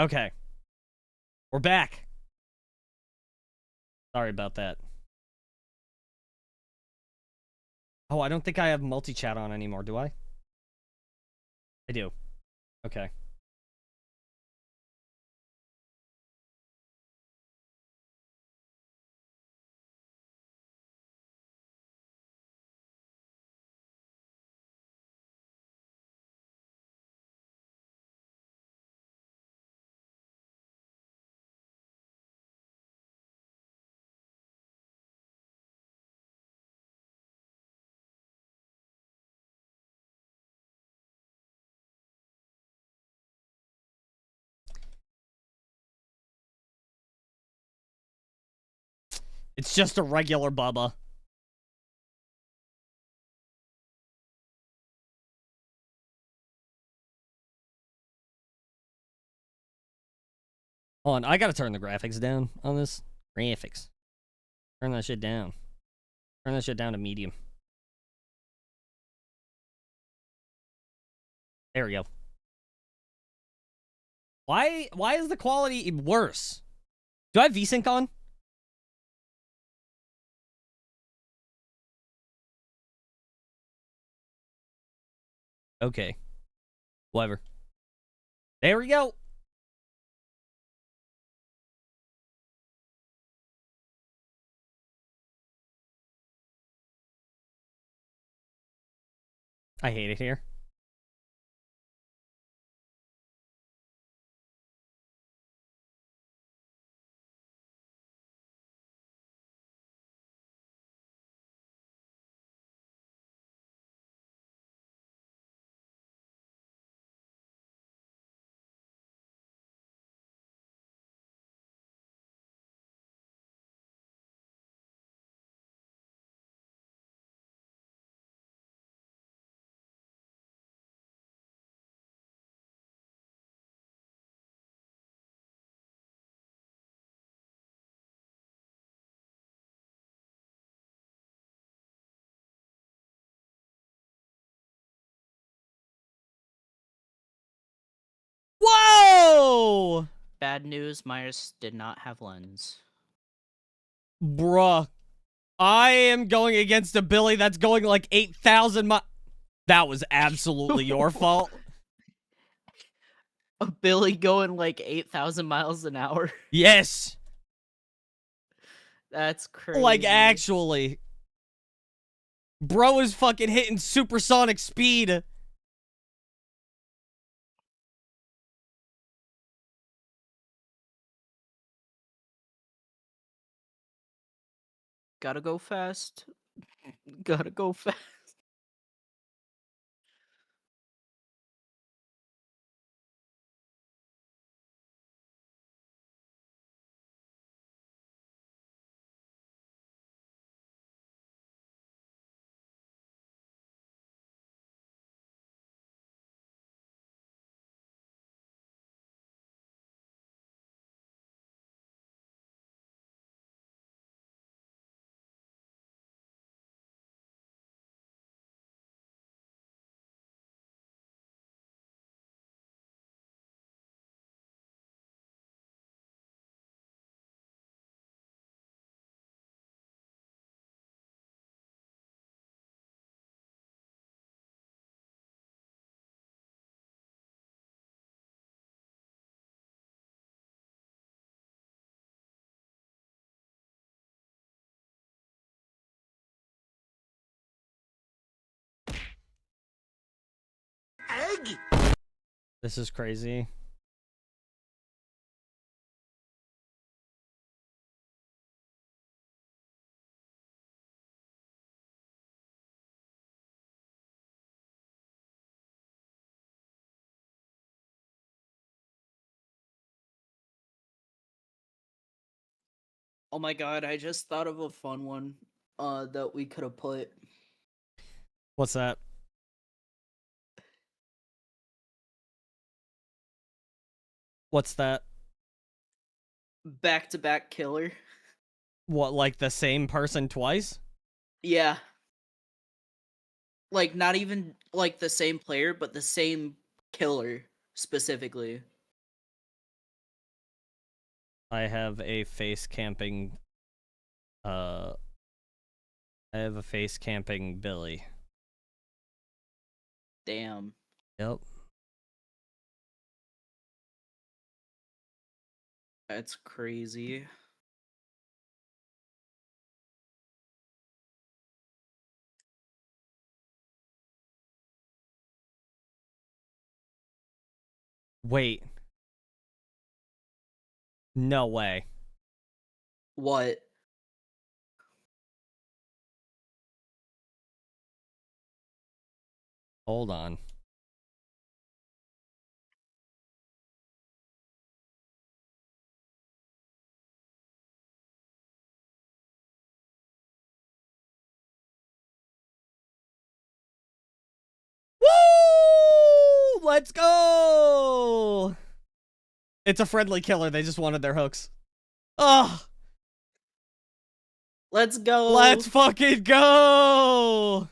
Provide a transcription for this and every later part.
Okay. We're back. Sorry about that. Oh, I don't think I have multi-chat on anymore, do I? I do. Okay. It's just a regular Bubba. Hold on, I gotta turn the graphics down on this. Graphics. Turn that shit down. Turn that shit down to medium. There we go. Why is the quality worse? Do I have VSync on? Okay. Whatever. There we go. I hate it here. Whoa! Bad news, Myers did not have lens. Bruh. I am going against a Billy that's going like 8,000 miles. That was absolutely your fault. A Billy going like 8,000 miles an hour? Yes. That's crazy. Like, actually. Bro is fucking hitting supersonic speed. Gotta go fast. Gotta go fast. Egg! This is crazy. Oh my god, I just thought of a fun one that we could have put. What's that? What's that? Back-to-back killer. What, like the same person twice? Yeah. Like, not even like the same player, but the same killer specifically. I have a face camping. I have a face camping Billy. Damn. Yep. That's crazy. Wait. No way. What? Hold on. Woo! Let's go! It's a friendly killer. They just wanted their hooks. Ugh! Let's go. Let's fucking go!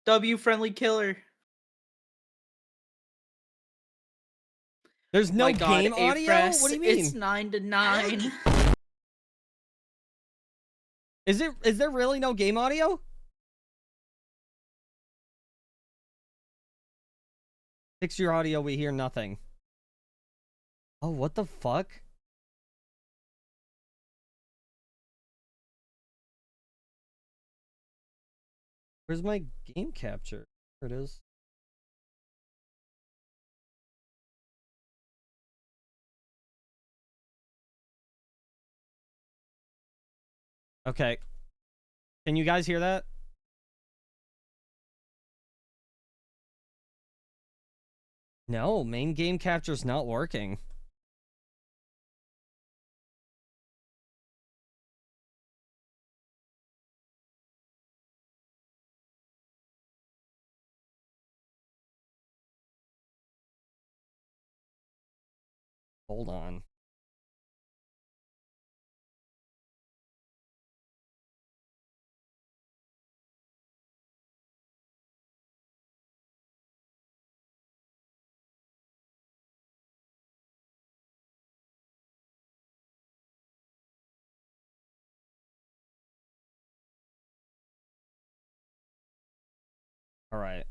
W friendly killer. There's no My God, game audio? Afres, What do you it's mean? 9 to 9. Is there really no game audio? Fix your audio, we hear nothing. Oh, what the fuck? Where's my game capture? There it is. Okay. Can you guys hear that? No, main game capture's not working. Hold on. All right.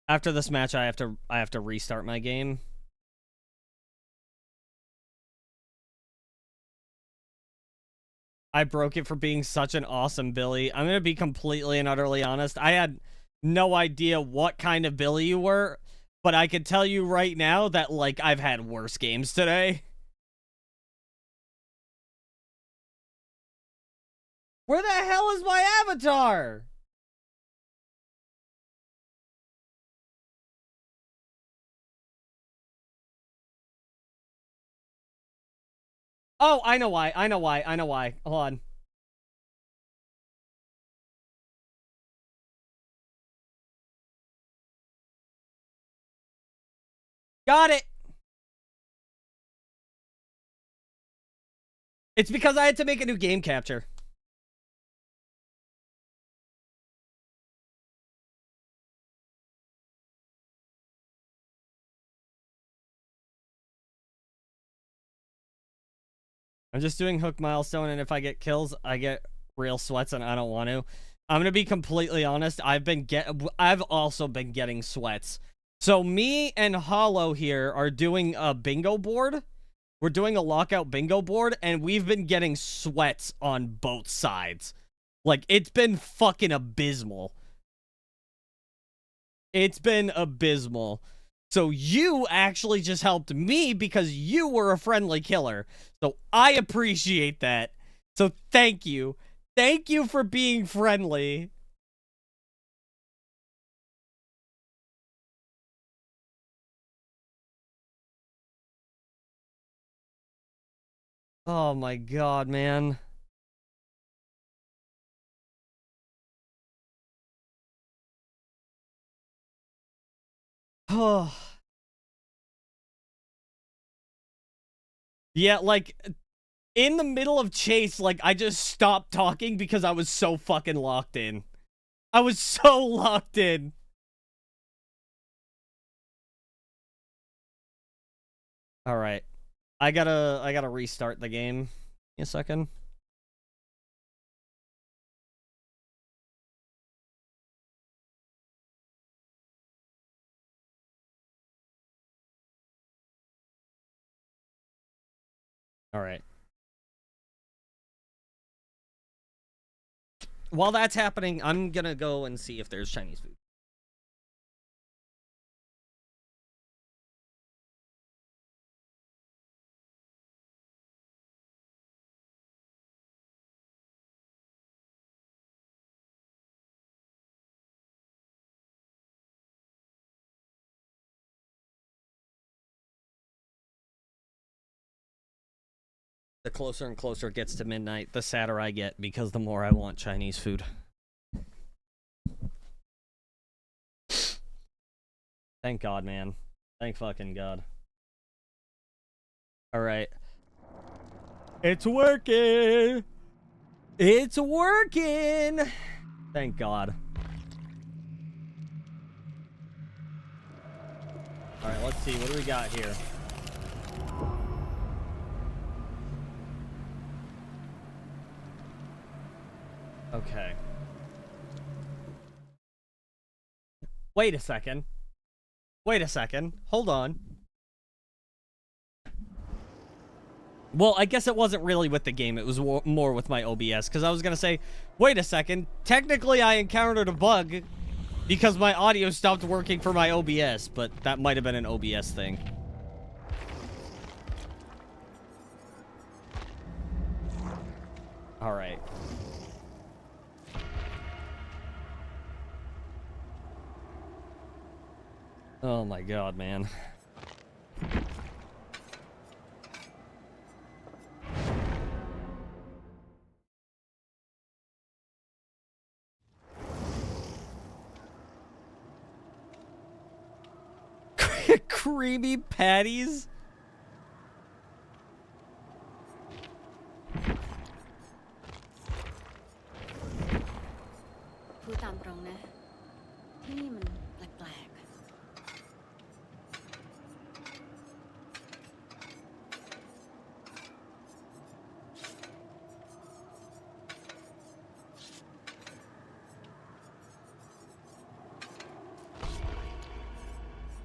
After this match, I have to restart my game. I broke it for being such an awesome Billy. I'm gonna be completely and utterly honest. I had no idea what kind of Billy you were, but I can tell you right now that, like, I've had worse games today. Where the hell is my avatar? Oh, I know why. I know why. I know why. Hold on. Got it. It's because I had to make a new game capture. I'm just doing hook milestone, and if I get kills, I get real sweats, and I don't want to. I'm gonna be completely honest. I've also been getting sweats. So me and Hollow here are doing a bingo board. We're doing a lockout bingo board, and we've been getting sweats on both sides. Like, it's been fucking abysmal. It's been abysmal. So you actually just helped me because you were a friendly killer. So I appreciate that. So thank you. Thank you for being friendly. Oh my god, man. Oh. Yeah, like, in the middle of chase, like, I just stopped talking because I was so fucking locked in. I was so locked in. All right. I gotta restart the game. Give me a second. All right. While that's happening, I'm gonna go and see if there's Chinese food. The closer and closer it gets to midnight, the sadder I get because the more I want Chinese food. Thank God, man. Thank fucking God. All right. It's working. It's working. Thank God. All right, let's see. What do we got here? Okay. Wait a second. Wait a second. Hold on. Well, I guess it wasn't really with the game. It was more with my OBS. Because I was going to say, wait a second. Technically, I encountered a bug because my audio stopped working for my OBS. But that might have been an OBS thing. All right. Oh my God, man. Creamy patties?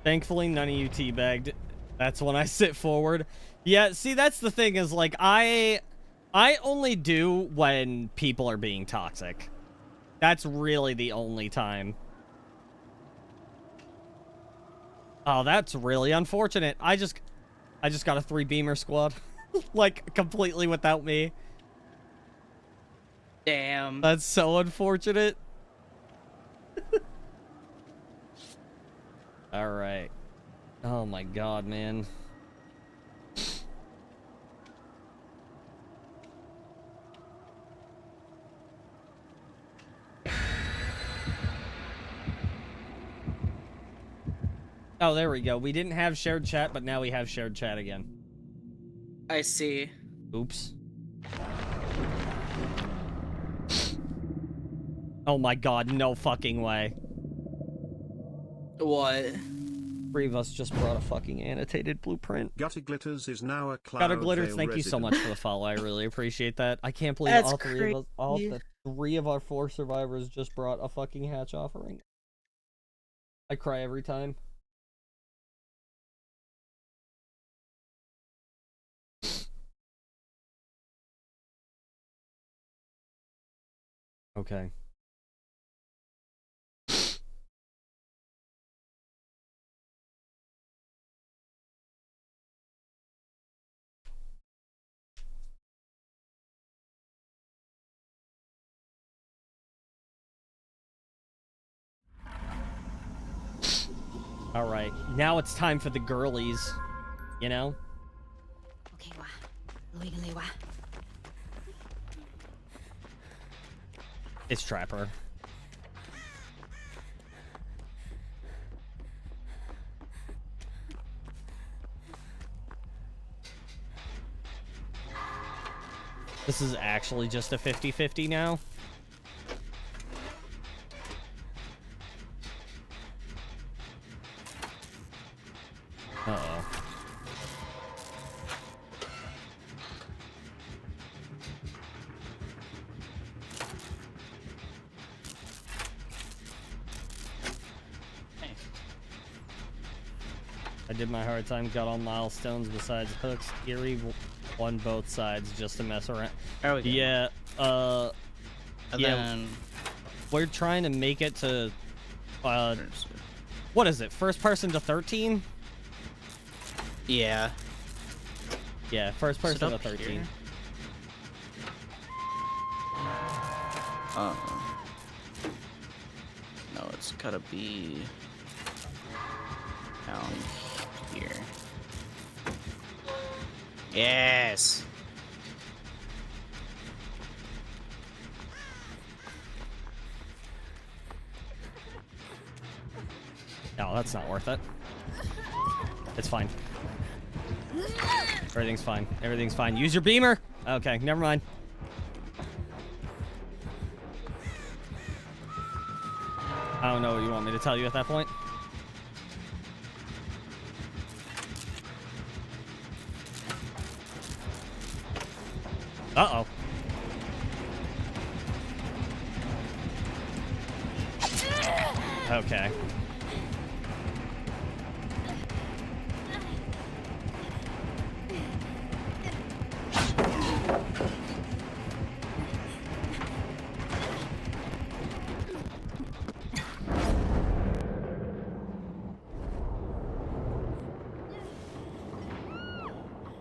Thankfully, none of you teabagged. That's when I sit forward. Yeah, see, that's the thing is, like, I only do when people are being toxic. That's really the only time. Oh, that's really unfortunate. I just got a 3-beamer squad. Like, completely without me. Damn. That's so unfortunate. All right. Oh my God, man. Oh, there we go. We didn't have shared chat, but now we have shared chat again. I see. Oops. Oh my God, no fucking way. What? 3 of us just brought a fucking annotated blueprint. Gutter Glitters is now a Gutter Glitters, Cloudvale thank you so resident. much for the follow. I really appreciate that. I can't believe That's all 3 of us, all crazy. the 3 of our 4 survivors just brought a fucking hatch offering. I cry every time. Okay. All right. Now it's time for the girlies. You know? It's Trapper. This is actually just a 50-50 now. Uh-oh. I did my hard time, got all milestones besides hooks. Eerie won both sides just to mess around. There we go. Yeah, And yeah. then We're trying to make it to, what is it? First person to 13? yeah. Yeah, first Is it person to up 13. here? No, it's gotta be down here. Yes. No, that's not worth it. It's fine. Everything's fine. Everything's fine. Use your beamer. Okay, never mind. I don't know what you want me to tell you at that point. Uh-oh. Okay.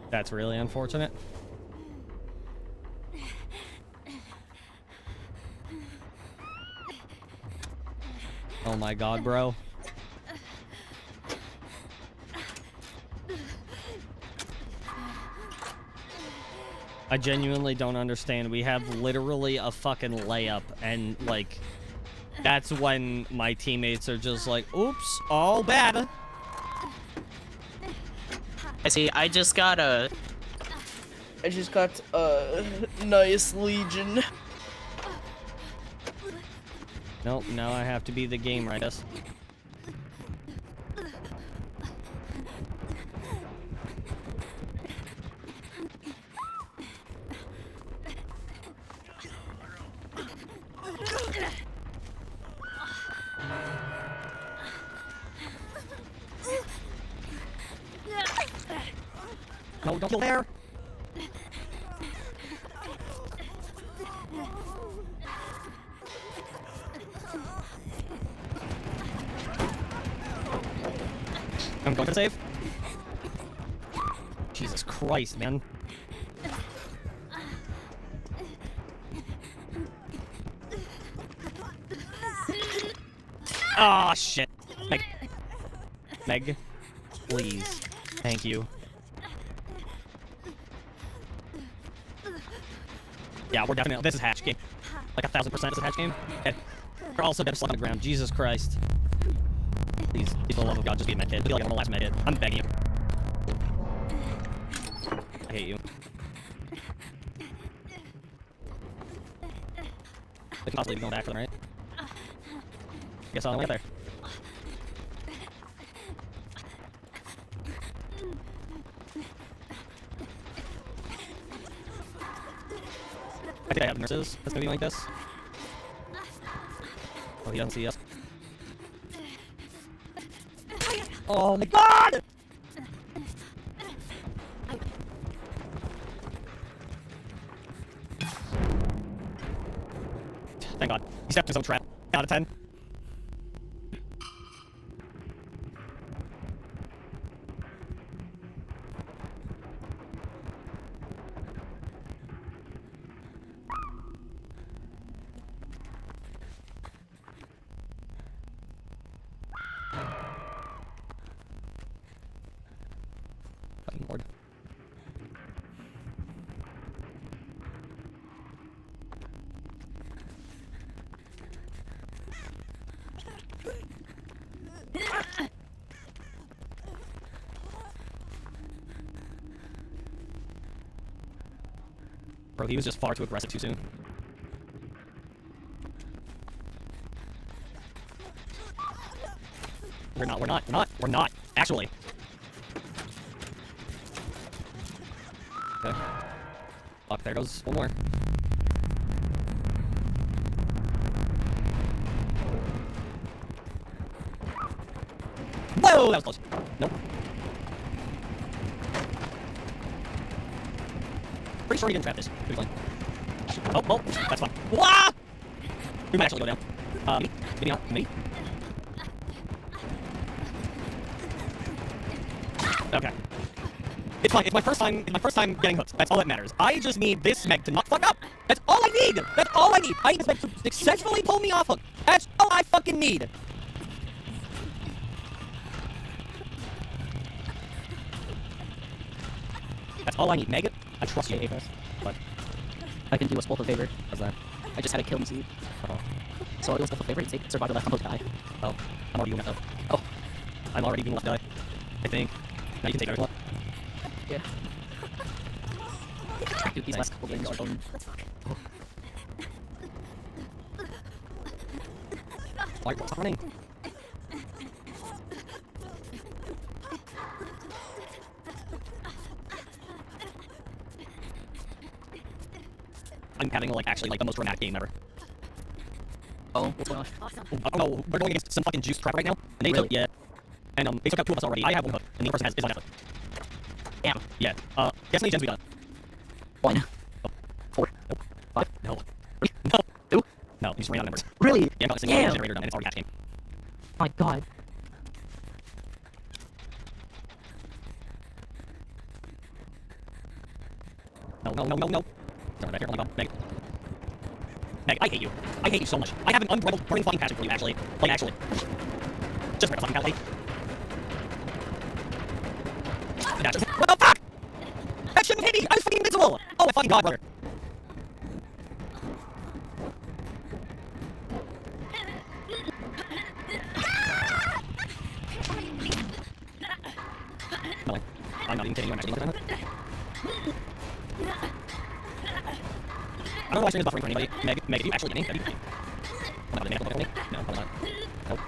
That's really unfortunate. Oh my god, bro. I genuinely don't understand. We have literally a fucking layup, and, like, that's when my teammates are just like, oops, all bad. I see, I just got a nice Legion. Nope, now I have to be the game rightist. No, don't kill there! I'm going to save. Jesus Christ, man. Ah, shit. Meg, please. Thank you. Yeah, we're definitely. This is hatch game. Like 1,000% this is hatch game. And we're also dead slug on the ground. Jesus Christ. Please, for the love of God, just be a med kid. I feel like I'm the last med kid. I'm begging you. I hate you. We can possibly be going back for them, right? Guess I'll wait there. I think I have nurses. That's gonna be like this. Oh, he doesn't see us. Oh my god! Thank god. He stepped in some trap. Out of 10. Fucking Lord. Bro, he was just far too aggressive too soon. We're not, actually. Okay. Fuck, there goes one more. Whoa, that was close. Nope. pretty sure he didn't trap this. Oh, well, that's fine. Wah! We might actually go down. Maybe not. Maybe. Okay. It's fine. It's my first time. It's my first time getting hooked. That's all that matters. I just need this Meg to not fuck up. That's all I need. That's all I need. I need this Meg to successfully pull me off hook. That's all I fucking need. That's all I need. Meg, I trust you. But I can do us both a favor. how's that? I just had a kill seed. Oh. So I do us both a favor and take survival left on die. Oh. I'm already being left out. Oh. I'm already being left die. I think. Now you can take ours left. Yeah. Dude, these last couple games are going. Why what's running? I'm having like actually like the most dramatic game ever. Oh, what's going on? Oh no, we're going against some fucking juice trap right now. And they Really? took And they took out 2 of us already. I have 1 hook, and the other person is on that hook. Damn. Yeah. Guess how many gens we got? 1, Oh. 4, Nope. 5, No. 3, No. 2. No, you just ran out of numbers. Really? Yeah, I got a single Damn. generator done, and it's already cash game. My god. No, no, no, no, no. Sorry, back here. Oh my god. Meg. Meg, I hate you. I hate you so much. I have an unbridled burning fucking passion for you, actually. Like, actually. Just right a fucking penalty. What the fuck? That shouldn't hit me! I was fucking invincible! Oh my fucking god, brother. No, I'm not even kidding you, I'm actually looking at it. I don't know why stream is buffering for anybody. Meg, do you actually get me? Oh my god, did Meg look at me? No, probably not. Nope.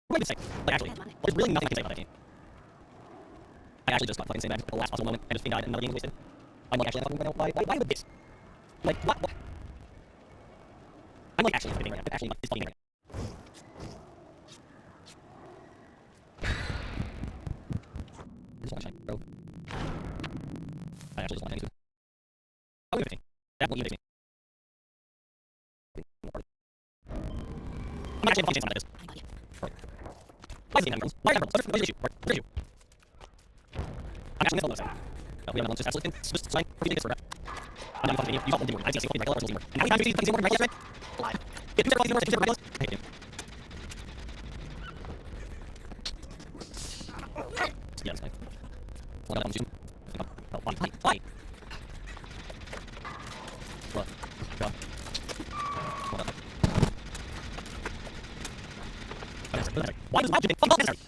What did I say? Like, actually, there's really nothing I can say about that game. I actually just got fucking sandbagged at the last possible moment and just died and another game was wasted. I'm like actually fucking why would this? Like what? I'm like actually fucking right now. It actually is fucking right now. I just want to shine, bro. I actually just want to shine. Oh, you me. That will even me. I'm actually fucking chance on this. Why is it not Why are What's the issue? What's the issue? I'm actually missing on no, we have just absolutely just sign for this for I'm not fucking you. You got one teamwork. I see a single regular teamwork. And how many times do you see fucking teamwork right yesterday? Alive. Get 2 seconds teamwork, 2 regulars. I hate you. Yeah, that's fine. One of them shoot. Oh, why? What? God. What the fuck? Why does magic fuck necessary?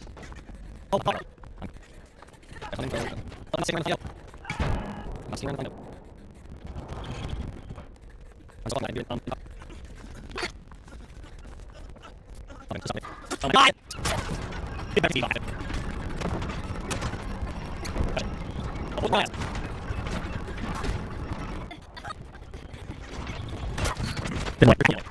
Oh, alright. I'm not sitting around the field. I'm not sitting around the field. I'm so glad I do it. Oh my god! Get back to me, fuck. Oh my god. Then what? You're killing.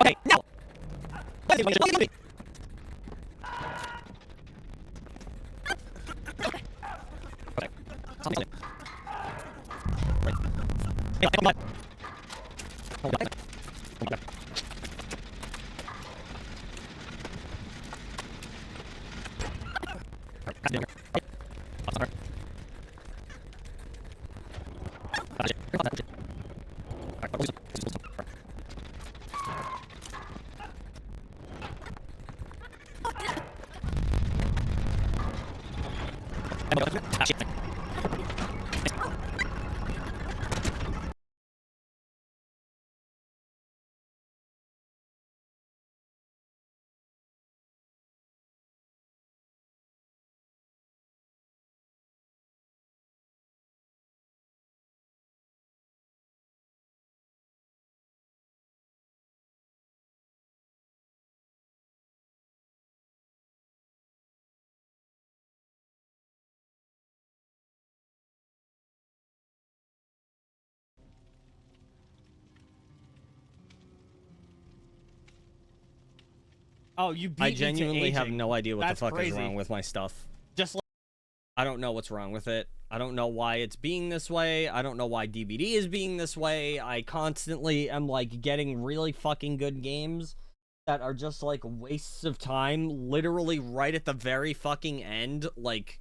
Okay, now! That is what you're Okay. Something. Right. Hey, come on. Oh, God. Oh, God. Alright, that's down here. Right. Awesome, alright. That's it. That's it. Alright, what was it? Ah, shit. Oh, you beat I me to genuinely have aging. no idea what That's the fuck crazy. is wrong with my stuff. Just like I don't know what's wrong with it. I don't know why it's being this way. I don't know why DBD is being this way. I constantly am, like, getting really fucking good games that are just, like, wastes of time, literally right at the very fucking end. Like,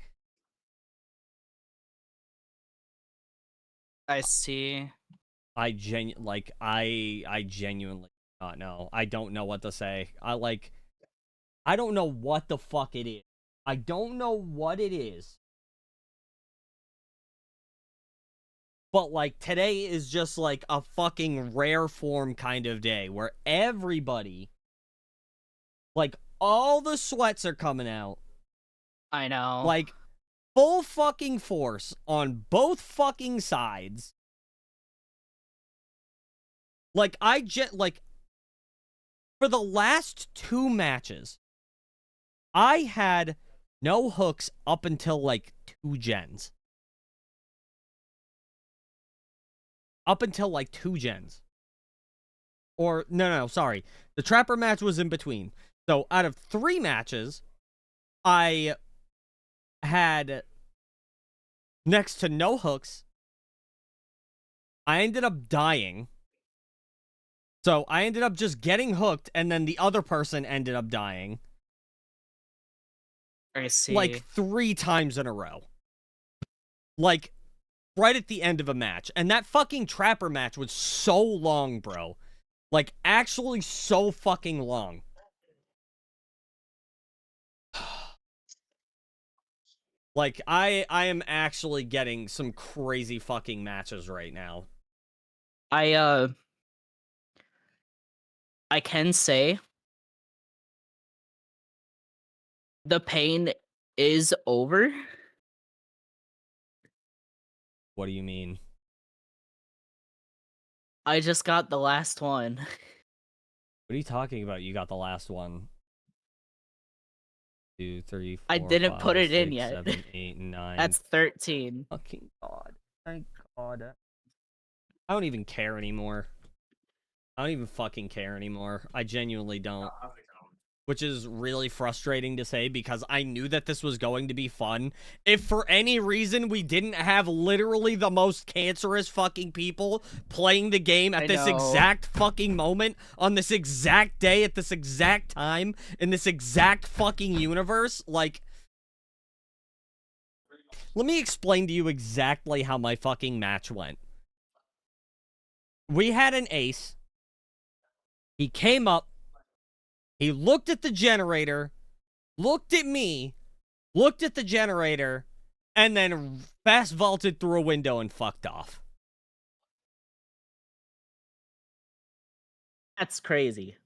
I see. I genuinely do not know. I don't know what to say. I don't know what the fuck it is. I don't know what it is. But, like, today is just, like, a fucking rare form kind of day where everybody, like, all the sweats are coming out. I know. Like, full fucking force on both fucking sides. Like, for the last 2 matches, I had no hooks up until, like, 2 gens. Up until, like, 2 gens. Or, no, sorry. The Trapper match was in between. So, out of 3 matches, I had next to no hooks. I ended up dying. So, I ended up just getting hooked, and then the other person ended up dying. I see. Like, 3 times in a row. Like, right at the end of a match. And that fucking Trapper match was so long, bro. Like, actually so fucking long. Like, I am actually getting some crazy fucking matches right now. I can say the pain is over. What do you mean? I just got the last one. What are you talking about? You got the last one. 2, 3, I 4, didn't 5, put it 6, in yet. 7, 8, 9. That's 13. Fucking God. Thank God. I don't even care anymore. I don't even fucking care anymore. I genuinely don't. Which is really frustrating to say because I knew that this was going to be fun. If for any reason we didn't have literally the most cancerous fucking people playing the game at I this know. exact fucking moment, on this exact day, at this exact time, in this exact fucking universe, like... Let me explain to you exactly how my fucking match went. We had an ace. He came up. He looked at the generator, looked at me, looked at the generator, and then fast vaulted through a window and fucked off. That's crazy.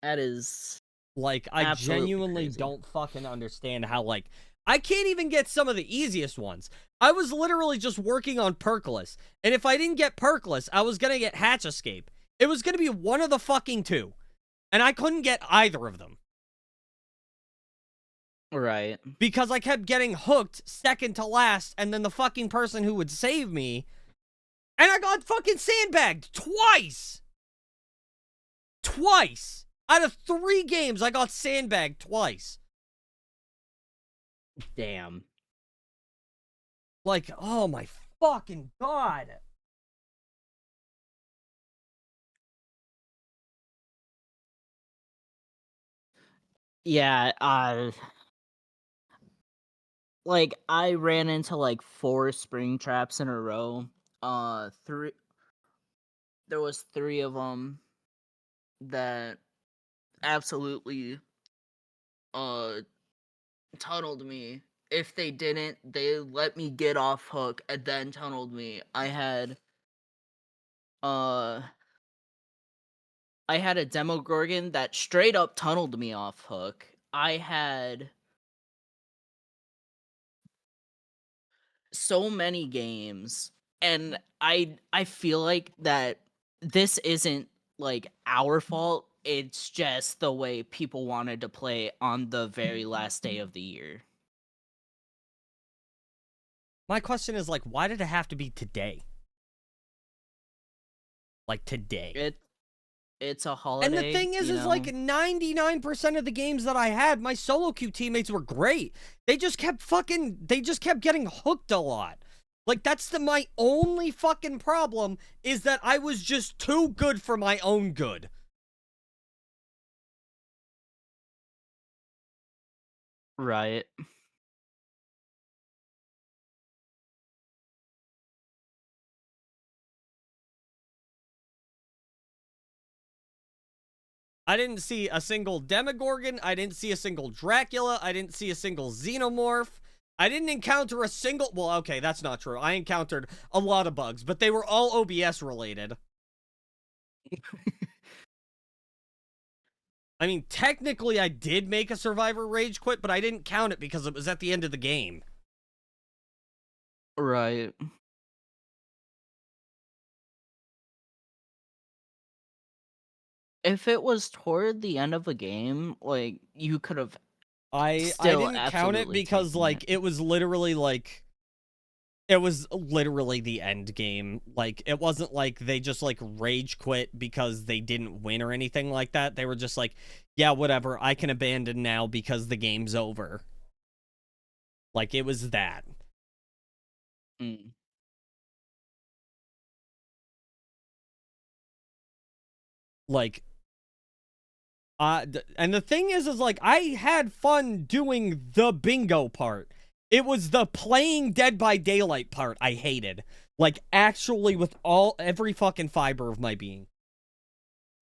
That is Like, I absolutely genuinely crazy. don't fucking understand how, like, I can't even get some of the easiest ones. I was literally just working on Perkless, and if I didn't get Perkless, I was gonna get Hatch Escape. It was gonna be one of the fucking 2, and I couldn't get either of them. Right. Because I kept getting hooked second to last, and then the fucking person who would save me, and I got fucking sandbagged twice! Twice! Out of 3 games, I got sandbagged twice. Damn. Like, oh my fucking God. Yeah, like I ran into like 4 spring traps in a row. Three there was 3 of them that absolutely uh tunneled me. If they didn't, they let me get off hook and then tunneled me. Uh I had a Demogorgon that straight up tunneled me off hook. I had so many games, and I feel like that this isn't like our fault. It's just the way people wanted to play on the very last day of the year. My question is, like, why did it have to be today? like today. It's a And holiday. the thing is, you is like know? 99% of the games that I had, my solo queue teammates were great. They just kept getting hooked a lot. Like, that's my only fucking problem, is that I was just too good for my own good. Right. I didn't see a single Demogorgon. I didn't see a single Dracula. I didn't see a single Xenomorph. I didn't encounter a single... Well, okay, that's not true. I encountered a lot of bugs, but they were all OBS related. I mean, technically, I did make a Survivor rage quit, but I didn't count it because it was at the end of the game. Right. If it was toward the end of a game, like, you could have I still didn't count it absolutely because, taken like, it. it was literally, like... It was literally the end game. Like, it wasn't like they just, like, rage quit because they didn't win or anything like that. They were just like, yeah, whatever, I can abandon now because the game's over. Like, it was that. Mm. Like, and the thing is like, I had fun doing the bingo part. It was the playing Dead by Daylight part I hated. Like, actually, with every fucking fiber of my being.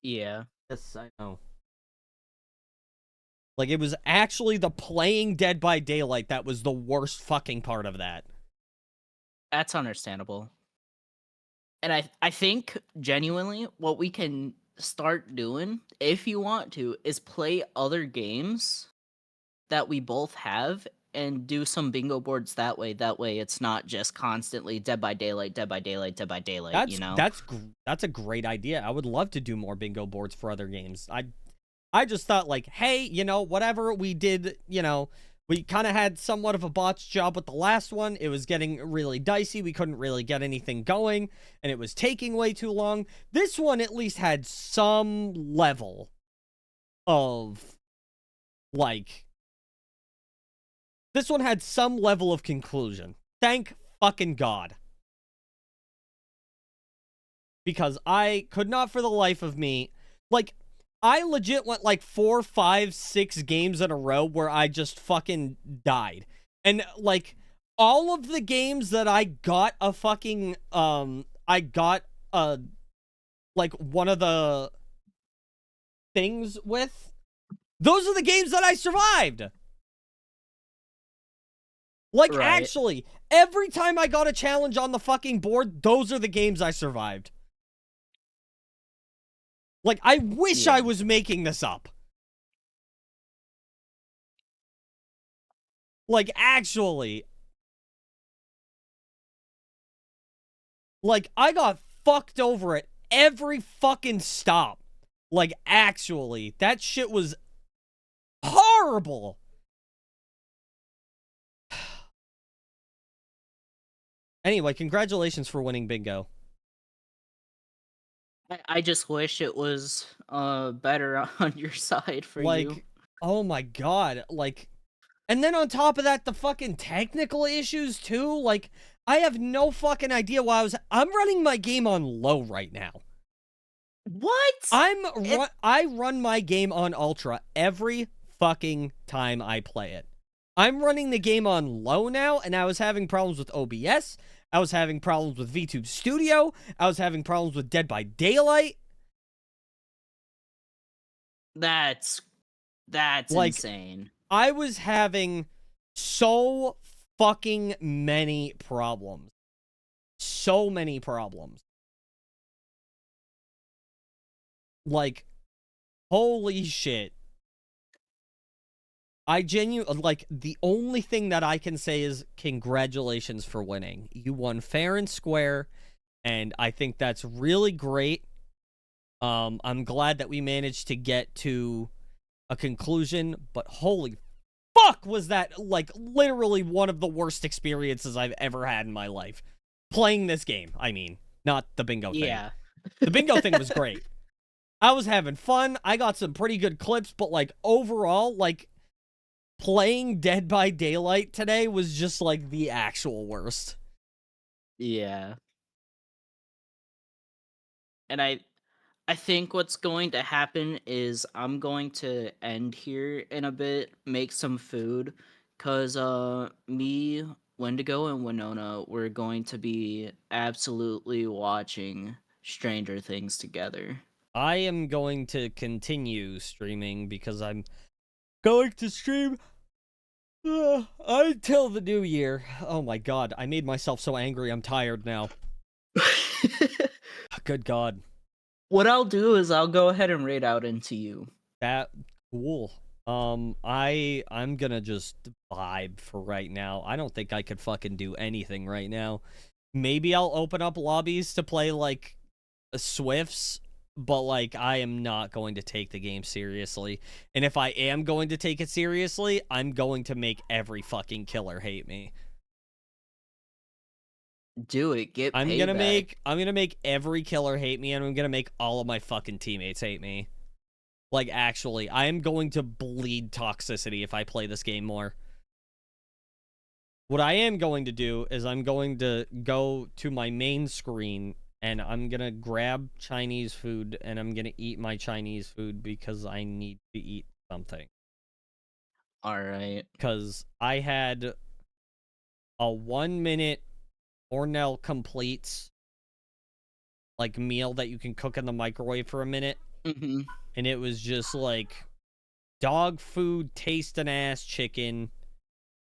Yeah. Yes, I know. Like, it was actually the playing Dead by Daylight that was the worst fucking part of that. That's understandable. And I think genuinely what we can start doing, if you want to, is play other games that we both have and do some bingo boards that way. That way it's not just constantly Dead by Daylight, Dead by Daylight, Dead by Daylight, you know? That's a great idea. I would love to do more bingo boards for other games. I just thought, like, hey, you know, whatever we did, you know, we kind of had somewhat of a botched job with the last one. It was getting really dicey. We couldn't really get anything going, and it was taking way too long. This one at least had some level of, like... This one had some level of conclusion. Thank fucking God. Because I could not for the life of me... Like, I legit went like 4, 5, 6 games in a row where I just fucking died. And, like, all of the games that I got a fucking, like, one of the things with, those are the games that I survived! Like, Right. actually, every time I got a challenge on the fucking board, those are the games I survived. Like, I wish Yeah. I was making this up. Like, actually. Like, I got fucked over at every fucking stop. Like, actually. That shit was horrible. Anyway, congratulations for winning bingo. I just wish it was better on your side for Like, you. oh my God. Like, and then on top of that, the fucking technical issues too. Like, I have no fucking idea why I'm running my game on low right now. What? I run my game on ultra every fucking time I play it. I'm running the game on low now, and I was having problems with OBS. I was having problems with VTube Studio. I was having problems with Dead by Daylight. That's Like, insane. I was having so fucking many problems. So many problems. Like, holy shit. I genuinely, like, the only thing that I can say is congratulations for winning. You won fair and square, and I think that's really great. I'm glad that we managed to get to a conclusion, but holy fuck was that, like, literally one of the worst experiences I've ever had in my life. Playing this game, I mean. Not the bingo thing. Yeah. The bingo thing was great. I was having fun. I got some pretty good clips, but like overall, like playing Dead by Daylight today was just like the actual worst. Yeah. And I think what's going to happen is I'm going to end here in a bit, make some food, cause me, Wendigo, and Winona we're going to be absolutely watching Stranger Things together. I am going to continue streaming because I'm going to stream until the new year. Oh my god, I made myself so angry. I'm tired now. Good god. What I'll do is I'll go ahead and raid out into you. That cool. I'm gonna just vibe for right now. I don't think I could fucking do anything right now. Maybe I'll open up lobbies to play like Swifts, but like I am not going to take the game seriously. And if I am going to take it seriously, I'm going to make every fucking killer hate me. Do it. Get I'm payback. gonna make every killer hate me, and I'm gonna make all of my fucking teammates hate me. Like, actually, I am going to bleed toxicity if I play this game more. What I am going to do is I'm going to go to my main screen, and I'm gonna grab Chinese food, and I'm gonna eat my Chinese food because I need to eat something. All right. Because I had a 1-minute Cornell Completes like meal that you can cook in the microwave for a minute, Mm-hmm. and it was just like dog food, tasting ass chicken,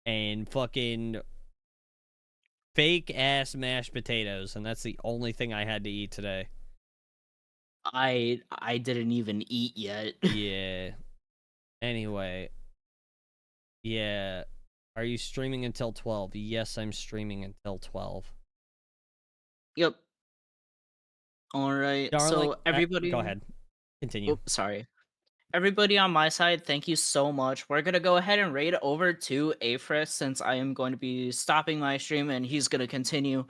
and fucking fake ass mashed potatoes, and that's the only thing I had to eat today. I didn't even eat yet. Yeah. Anyway. Yeah. Are you streaming until 12? Yes, I'm streaming until 12. Yep. All right. Darling, So everybody, go ahead. Continue. oops, sorry. Everybody on my side, thank you so much. We're gonna go ahead and raid over to Afris since I am going to be stopping my stream and he's gonna continue.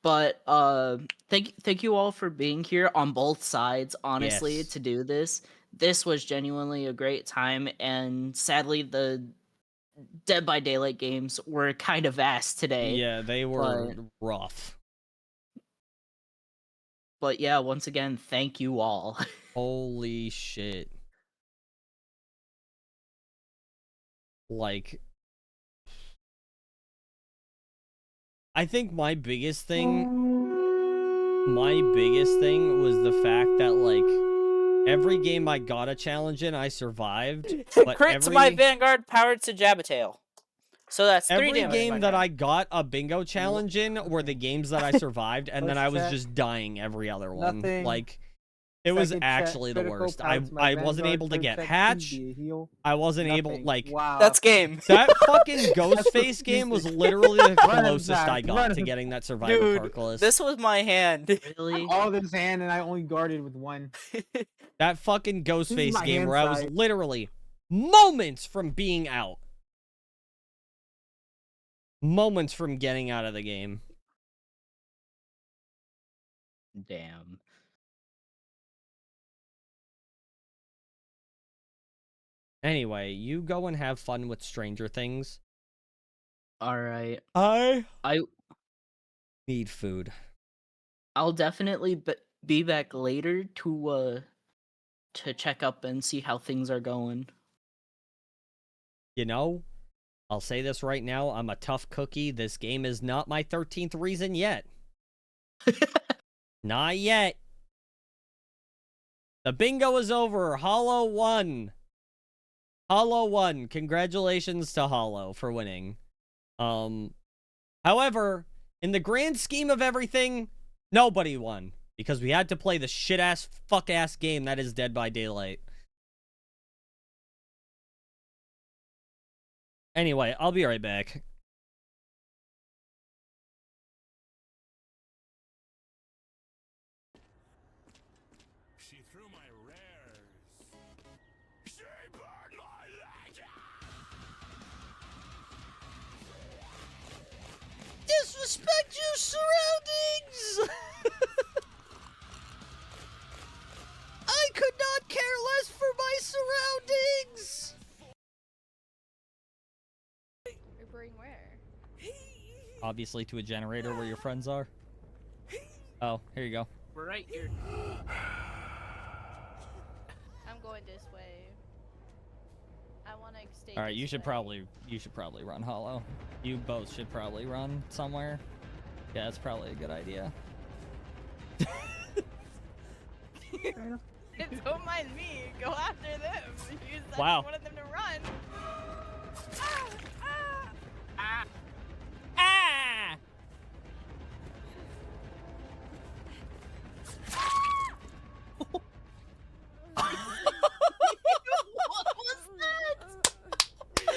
But thank you all for being here on both sides, honestly, Yes. to do this. This was genuinely a great time, and sadly the Dead by Daylight games were kind of ass today. Yeah, they were rough. But yeah, once again, thank you all. Holy shit. Like, I think my biggest thing was the fact that, like, every game I got a challenge in, I survived. But Crit to my Vanguard, powered to Jabatail. So that's 3 every damage. game that I got a bingo challenge in were the games that I survived, and then I was Chat. just dying every other one. Nothing. Like, it was Second chat, actually the critical worst. power to my I wasn't Vanguard, able to third get check, Hatch. be a heal. I wasn't able, Nothing. like, Wow. That's game. that fucking ghost face game was literally the Run him closest back, I got run to him. getting that survivor Dude, perk list. this was my hand. Really? All this hand and I only guarded with one. That fucking ghost This is face my game hand where I was side. literally moments from being out. Moments from getting out of the game. Damn. Anyway, you go and have fun with Stranger Things. All right. I I need food. I'll definitely be back later to check up and see how things are going. You know, I'll say this right now. I'm a tough cookie. This game is not my 13th reason yet. Not yet. The bingo is over. Hollow won. Hollow won. Congratulations to Hollow for winning. However, in the grand scheme of everything, nobody won. Because we had to play the shit-ass, fuck-ass game that is Dead by Daylight. Anyway, I'll be right back. She threw my rares. She burned my ledger. Disrespect your surroundings! obviously, to a generator where your friends are. Oh, here you go. We're right here. I'm going this way. I want to stay. All right, this you should way. probably run Hollow. You both should probably run somewhere. Yeah, that's probably a good idea. Don't mind me. Go after them. You said Wow. you wanted them to run. Ah, ah. Ah! What was that?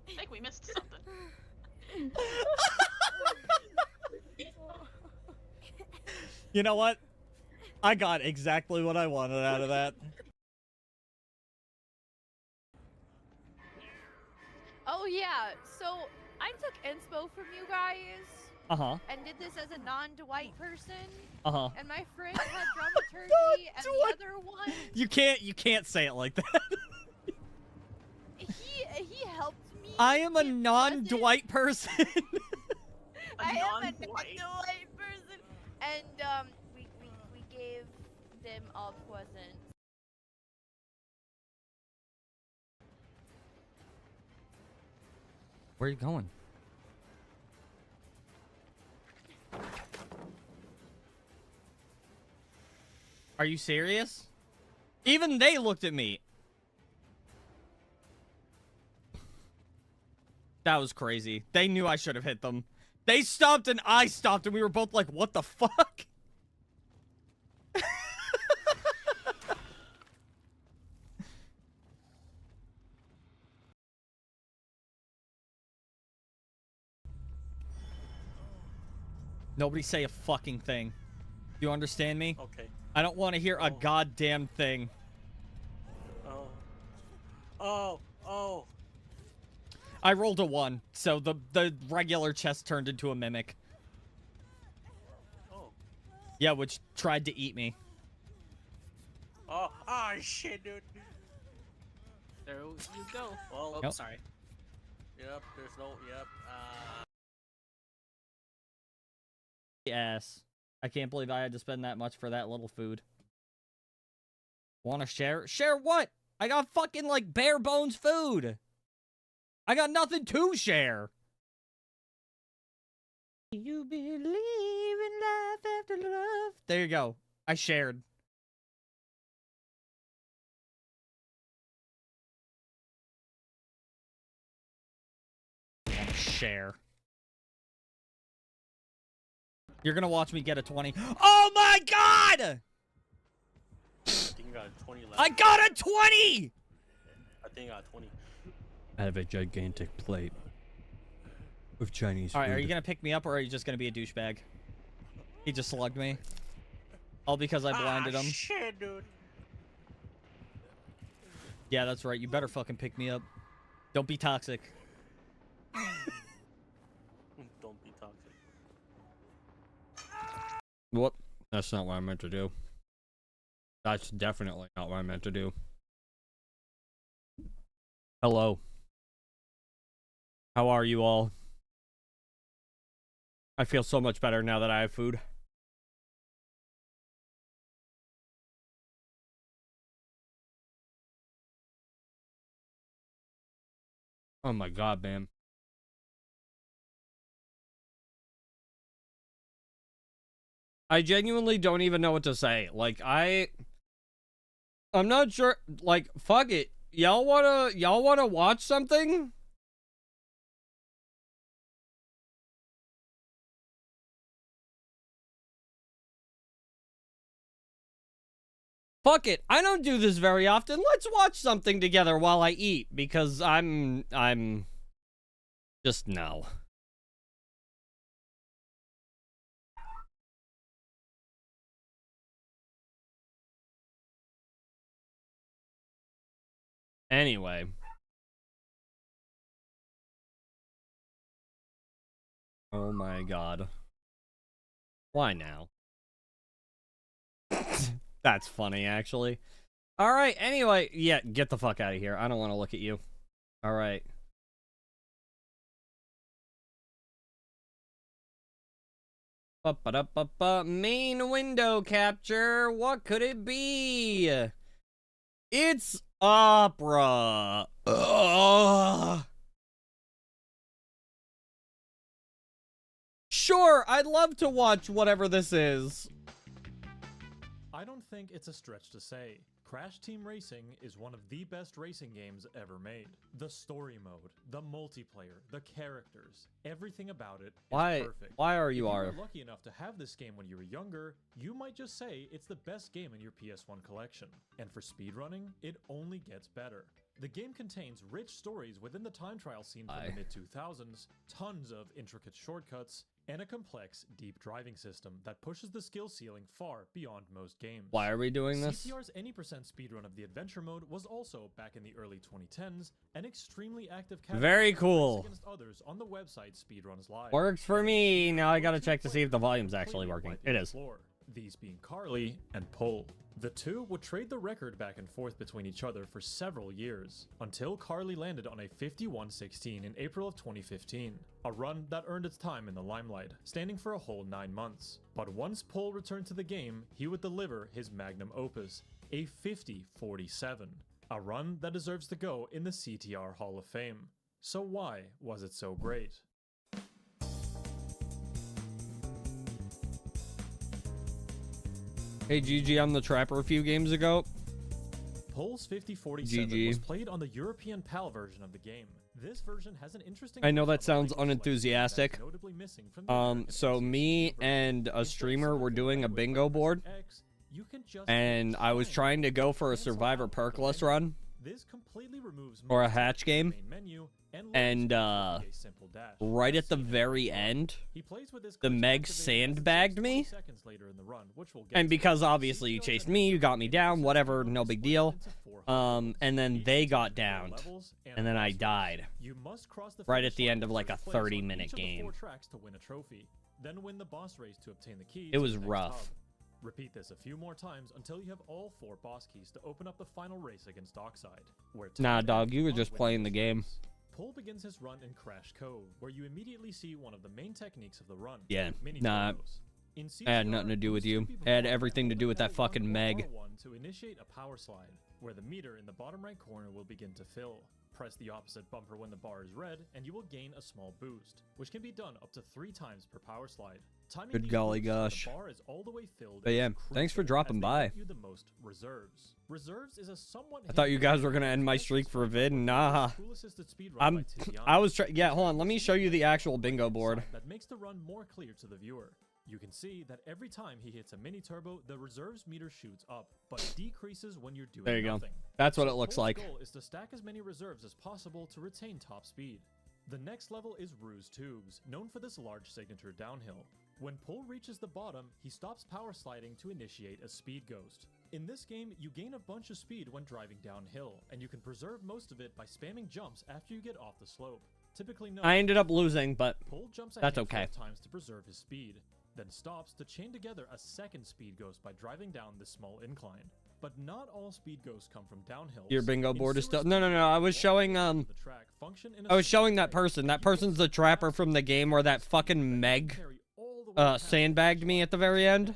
I think we missed something. You know what? I got exactly what I wanted out of that. Oh yeah. So I took inspo from you guys Uh-huh. and did this as a non-Dwight person. Uh-huh. And my friend had dramaturgy, and Dwight. the other one, You can't say it like that. he helped me. I am a It wasn't- non-Dwight person. I am a non-Dwight. non-Dwight person, and we gave them a present. Where are you going? Are you serious? Even they looked at me. That was crazy. They knew I should have hit them. They stopped and I stopped and we were both like, what the fuck? Nobody say a fucking thing. Do you understand me? Okay. I don't want to hear a Oh. goddamn thing. Oh. Oh. Oh. I rolled a 1, so the regular chest turned into a mimic. Oh. Yeah, which tried to eat me. Oh. Ah, shit, dude. There you go. Well, Oh, Yep. sorry. Yep. There's no. Yep. Yes. I can't believe I had to spend that much for that little food. Want to share? Share what? I got fucking, like, bare bones food. I got nothing to share. You believe in life after love. There you go. I shared. Share. You're gonna watch me get a 20. Oh my god! I think I got 20 left. I got a 20! I think I got 20. I have a gigantic plate of Chinese Alright, food. are you gonna pick me up or are you just gonna be a douchebag? He just slugged me. All because I blinded him. Shit, dude. Yeah, that's right. You better fucking pick me up. Don't be toxic. Don't be toxic. What? That's not what I meant to do. That's definitely not what I meant to do. Hello. How are you all? I feel so much better now that I have food. Oh my god, man. I genuinely don't even know what to say. Like, I'm not sure. Like, fuck it. Y'all wanna watch something? Fuck it. I don't do this very often. Let's watch something together while I eat because I'm just no. Anyway. Oh my god. Why now? That's funny, actually. All right. Anyway, yeah, get the fuck out of here. I don't want to look at you. All right. Ba-ba-da-ba-ba. Main window capture. What could it be? It's opera. Ugh. Sure, I'd love to watch whatever this is. I don't think it's a stretch to say, Crash Team Racing is one of the best racing games ever made. The story mode, the multiplayer, the characters, everything about it is perfect. Why are If you you are? were lucky enough to have this game when you were younger, you might just say it's the best game in your PS1 collection. And for speedrunning, it only gets better. The game contains rich stories within the time trial scene from the mid-2000s, tons of intricate shortcuts, and a complex, deep driving system that pushes the skill ceiling far beyond most games. Why are we doing this? CTR's any percent speedrun of the adventure mode was also, back in the early 2010s, an extremely active category Very cool. against others on the website Speedruns Live. Works for me. Now I gotta check to see if the volume's actually working. It is. These being Carly and Pole. The two would trade the record back and forth between each other for several years, until Carly landed on a 51-16 in April of 2015, a run that earned its time in the limelight, standing for a whole 9 months. But once Pole returned to the game, he would deliver his magnum opus, a 50-47, a run that deserves to go in the CTR Hall of Fame. So why was it so great? Hey, GG, I'm the Trapper a few games ago. Pole's 50-47 was played on the European PAL version of the game. This version has an interesting... I know that sounds unenthusiastic. So me and a streamer were doing a bingo board, and I was trying to go for a Survivor Perkless run, or a hatch game, and right at the very end, the Meg sandbagged me, and because obviously you chased me, you got me down, whatever, no big deal, and then they got downed, and then I died, right at the end of like a 30-minute game. It was rough. Repeat this a few more times until you have all 4 boss keys to open up the final race against Dockside. Nah, dog, you were just playing the game. Pole begins his run in Crash Cove, where you immediately see one of the main techniques of the run. Yeah, nah, it had nothing to do with you. It had everything to do with that fucking Meg. To initiate a power slide, where the meter in the bottom right corner will begin to fill. Press the opposite bumper when the bar is red, and you will gain a small boost, which can be done up to 3 times per power slide. Timing Good golly gosh. the bar is all the way filled. But yeah, thanks for dropping by. You the most reserves. Reserves is a somewhat... I thought you guys were gonna end my streak for a vid. Nah. I was trying. Yeah, hold on. Let me show you the actual bingo board. That makes the run more clear to the viewer. You can see that every time he hits a mini turbo, the reserves meter shoots up, but decreases when you're doing There you nothing. go. That's what it looks Pole's like. goal is to stack as many reserves as possible to retain top speed. The next level is Ruse Tubes, known for this large signature downhill. When Pole reaches the bottom, he stops power sliding to initiate a speed ghost. In this game, you gain a bunch of speed when driving downhill, and you can preserve most of it by spamming jumps after you get off the slope. Typically no. I ended up losing, but Pole jumps a that's handful okay. of times to preserve his speed, then stops to chain together a second speed ghost by driving down this small incline. But not all speed ghosts come from downhills. Your bingo board is still... No. I was showing, I was showing that person. That person's the Trapper from the game where that fucking Meg, sandbagged me at the very end.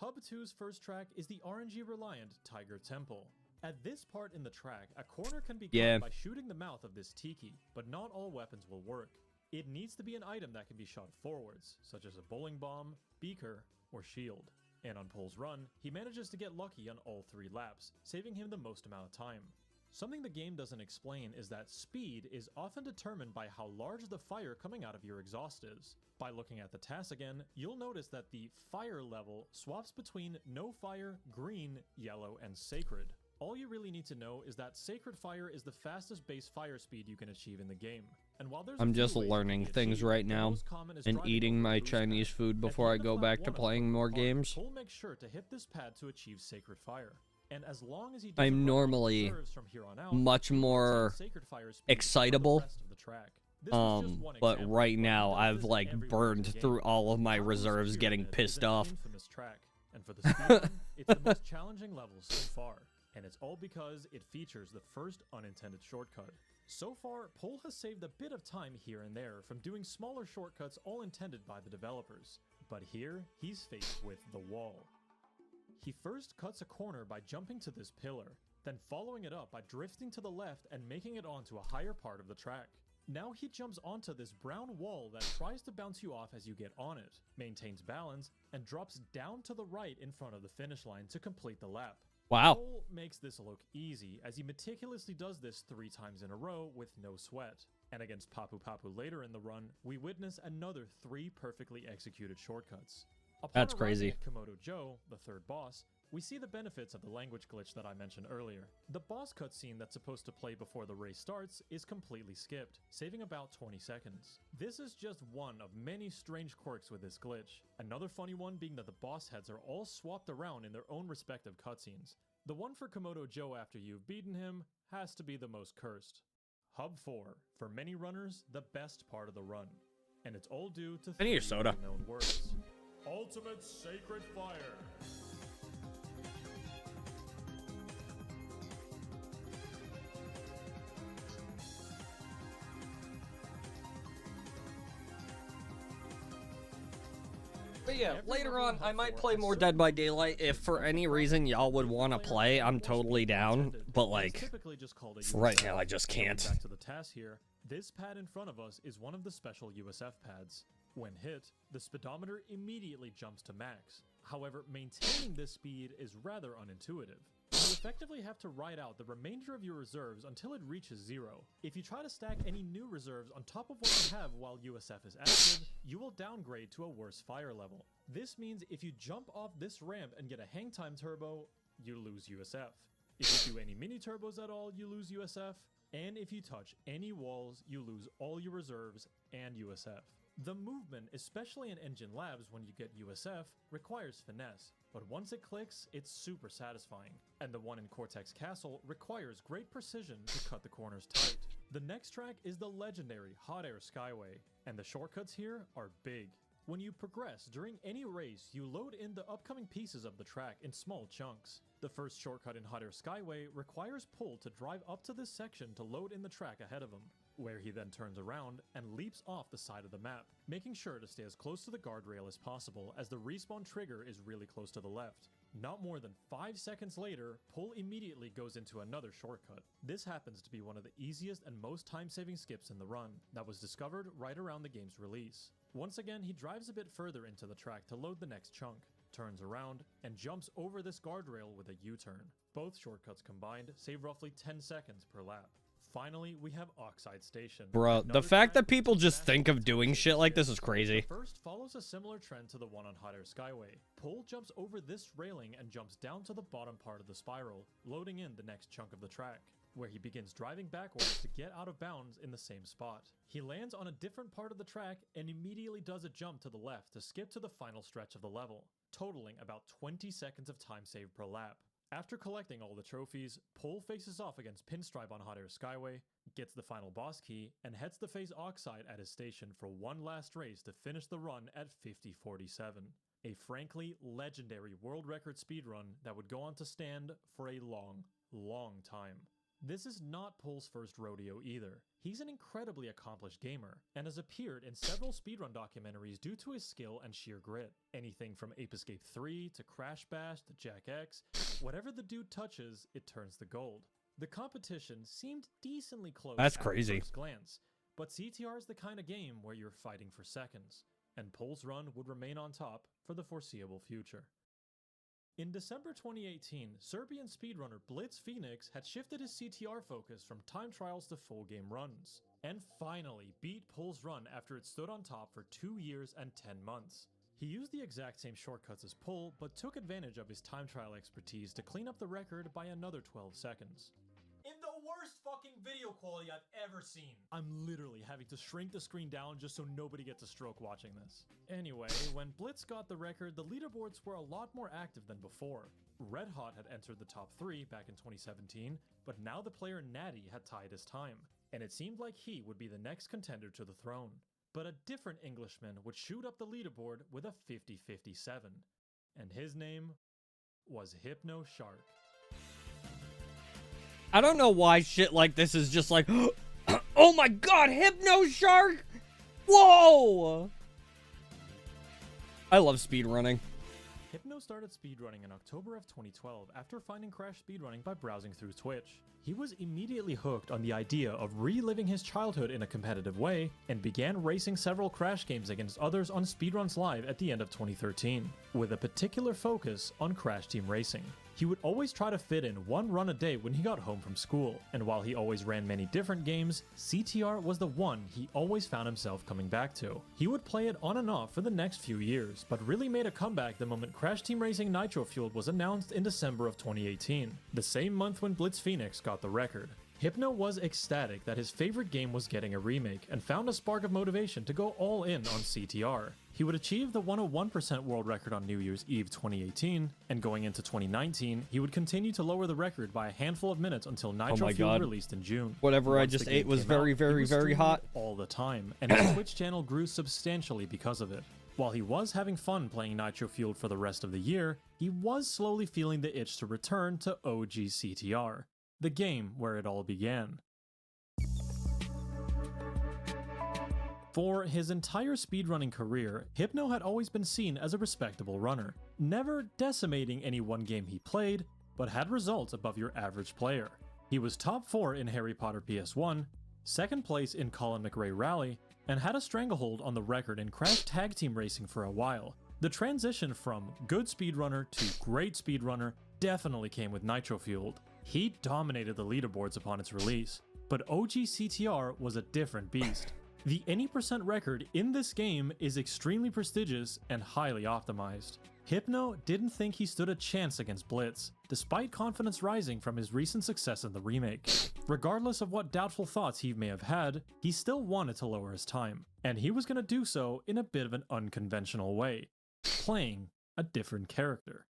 Hub 2's first track is the RNG-reliant Tiger Temple. At this part in the track, a corner can be caught by shooting the mouth of this tiki, but not all weapons will work. It needs to be an item that can be shot forwards, such as a bowling bomb, beaker, or shield. And on Pole's run, he manages to get lucky on all 3 laps, saving him the most amount of time. Something the game doesn't explain is that speed is often determined by how large the fire coming out of your exhaust is. By looking at the TAS again, you'll notice that the fire level swaps between no fire, green, yellow, and sacred. All you really need to know is that Sacred Fire is the fastest base fire speed you can achieve in the game. And while there's I'm just learning things right now and eating my Chinese food before I go back to playing more games. Pole makes sure to hit this pad to achieve Sacred Fire. And as long as he I'm normally much more excitable, but right now I've like burned through all of my reserves getting pissed off. And for the speedrun, it's the most challenging level so far. and it's all because it features the first unintended shortcut. So far, Pole has saved a bit of time here and there from doing smaller shortcuts all intended by the developers, but here he's faced with the wall. He first cuts a corner by jumping to this pillar, then following it up by drifting to the left and making it onto a higher part of the track. Now he jumps onto this brown wall that tries to bounce you off as you get on it, maintains balance, and drops down to the right in front of the finish line to complete the lap. Wow. Pole makes this look easy as he meticulously does this 3 times in a row with no sweat. And against Papu Papu later in the run, we witness another 3 perfectly executed shortcuts. Upon That's arriving crazy. at Komodo Joe, the third boss, we see the benefits of the language glitch that I mentioned earlier. The boss cutscene that's supposed to play before the race starts is completely skipped, saving about 20 seconds. This is just one of many strange quirks with this glitch. Another funny one being that the boss heads are all swapped around in their own respective cutscenes. The one for Komodo Joe after you've beaten him has to be the most cursed. Hub 4, for many runners, the best part of the run. And it's all due to I need 3 a soda. known words. Ultimate Sacred Fire. But yeah, Every later level on, in I Hub might 4 play has more certain Dead by Daylight if for any reason y'all would want to play. I'm totally down, but It's like, typically just called a for right USF. now, I just Going can't. Back to the task here, this pad in front of us is one of the special USF pads. When hit, the speedometer immediately jumps to max. However, maintaining this speed is rather unintuitive. You effectively have to ride out the remainder of your reserves until it reaches 0. If you try to stack any new reserves on top of what you have while USF is active, you will downgrade to a worse fire level. This means if you jump off this ramp and get a hang time turbo, you lose USF. If you do any mini turbos at all, you lose USF. And if you touch any walls, you lose all your reserves and USF. The movement, especially in Engine Labs when you get USF, requires finesse, but once it clicks, it's super satisfying. And the one in Cortex Castle requires great precision to cut the corners tight. The next track is the legendary Hot Air Skyway, and the shortcuts here are big. When you progress during any race, you load in the upcoming pieces of the track in small chunks. The first shortcut in Hot Air Skyway requires Pole to drive up to this section to load in the track ahead of him, where he then turns around and leaps off the side of the map, making sure to stay as close to the guardrail as possible as the respawn trigger is really close to the left. Not more than 5 seconds later, Pole immediately goes into another shortcut. This happens to be one of the easiest and most time-saving skips in the run that was discovered right around the game's release. Once again, he drives a bit further into the track to load the next chunk, turns around, and jumps over this guardrail with a U-turn. Both shortcuts combined save roughly 10 seconds per lap. Finally, we have Oxide Station. Bro, the Another fact track that people with just massive think of doing time-saving shit like skip. this is crazy. The first follows a similar trend to the one on Hot Air Skyway. Pole jumps over this railing and jumps down to the bottom part of the spiral, loading in the next chunk of the track, where he begins driving backwards to get out of bounds in the same spot. He lands on a different part of the track and immediately does a jump to the left to skip to the final stretch of the level, totaling about 20 seconds of time saved per lap. After collecting all the trophies, Pole faces off against Pinstripe on Hot Air Skyway, gets the final boss key, and heads to face Oxide at his station for one last race to finish the run at 50:47. A frankly legendary world record speedrun that would go on to stand for a long, long time. This is not Pole's first rodeo either. He's an incredibly accomplished gamer, and has appeared in several speedrun documentaries due to his skill and sheer grit. Anything from Ape Escape 3 to Crash Bash to Jack X, whatever the dude touches, it turns to gold. The competition seemed decently close That's at crazy. first glance, but CTR is the kind of game where you're fighting for seconds, and Pole's run would remain on top for the foreseeable future. In December 2018, Serbian speedrunner Blitz Phoenix had shifted his CTR focus from time trials to full game runs, and finally beat Pole's run after it stood on top for 2 years and 10 months. He used the exact same shortcuts as Pole, but took advantage of his time trial expertise to clean up the record by another 12 seconds. In the worst fucking video quality I've ever seen. I'm literally having to shrink the screen down just so nobody gets a stroke watching this. Anyway, when Blitz got the record, the leaderboards were a lot more active than before. Red Hot had entered the top 3 back in 2017, but now the player Natty had tied his time, and it seemed like he would be the next contender to the throne. But a different Englishman would shoot up the leaderboard with a 50-57, and his name was Hypno Shark. I don't know why shit like this is just like, oh my god, Hypno Shark! Whoa! I love speedrunning. Hypno started speedrunning in October of 2012 after finding Crash speedrunning by browsing through Twitch. He was immediately hooked on the idea of reliving his childhood in a competitive way, and began racing several Crash games against others on Speedruns Live at the end of 2013, with a particular focus on Crash Team Racing. He would always try to fit in one run a day when he got home from school, and while he always ran many different games, CTR was the one he always found himself coming back to. He would play it on and off for the next few years, but really made a comeback the moment Crash Team Racing Nitro Fueled was announced in December of 2018, the same month when Blitz Phoenix got the record. Hypno was ecstatic that his favorite game was getting a remake, and found a spark of motivation to go all in on CTR. He would achieve the 101% world record on New Year's Eve 2018, and going into 2019, he would continue to lower the record by a handful of minutes until Nitro Fueled released in June. Whatever I Once just the game ate was came very, out, very, he was very streaming hot. it all the time, and his Twitch channel grew substantially because of it. While he was having fun playing Nitro Fueled for the rest of the year, he was slowly feeling the itch to return to OG CTR, the game where it all began. For his entire speedrunning career, Hypno had always been seen as a respectable runner, never decimating any one game he played, but had results above your average player. He was top 4 in Harry Potter PS1, second place in Colin McRae Rally, and had a stranglehold on the record in Crash Tag Team Racing for a while. The transition from good speedrunner to great speedrunner definitely came with Nitro Fueled. He dominated the leaderboards upon its release, but OG CTR was a different beast. The any percent record in this game is extremely prestigious and highly optimized. Hypno didn't think he stood a chance against Blitz, despite confidence rising from his recent success in the remake. Regardless of what doubtful thoughts he may have had, he still wanted to lower his time, and he was going to do so in a bit of an unconventional way, playing a different character.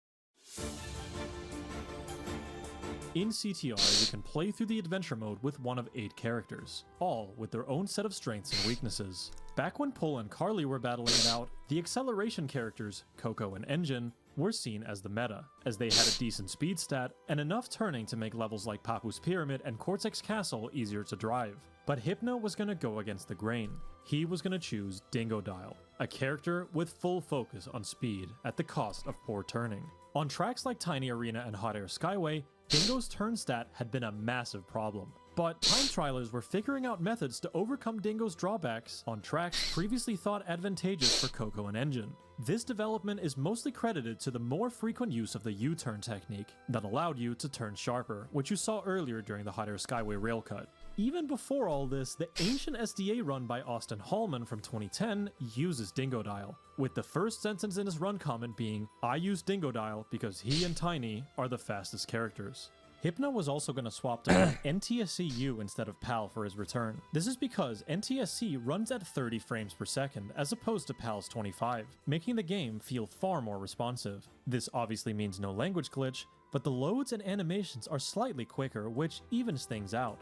In CTR, you can play through the adventure mode with one of 8 characters, all with their own set of strengths and weaknesses. Back when Pull and Carly were battling it out, the acceleration characters, Coco and Engine, were seen as the meta, as they had a decent speed stat and enough turning to make levels like Papu's Pyramid and Cortex Castle easier to drive. But Hypno was going to go against the grain. He was going to choose Dingodile, a character with full focus on speed at the cost of poor turning. On tracks like Tiny Arena and Hot Air Skyway, Dingo's turn stat had been a massive problem, but time trialers were figuring out methods to overcome Dingo's drawbacks on tracks previously thought advantageous for Coco and Engine. This development is mostly credited to the more frequent use of the U-turn technique that allowed you to turn sharper, which you saw earlier during the Hot Air Skyway rail cut. Even before all this, the ancient SDA run by Austin Hallman from 2010 uses Dingodile, with the first sentence in his run comment being, "I use Dingodile because he and Tiny are the fastest characters." Hypno was also going to swap to run NTSC-U instead of PAL for his return. This is because NTSC runs at 30 frames per second as opposed to PAL's 25, making the game feel far more responsive. This obviously means no language glitch, but the loads and animations are slightly quicker, which evens things out.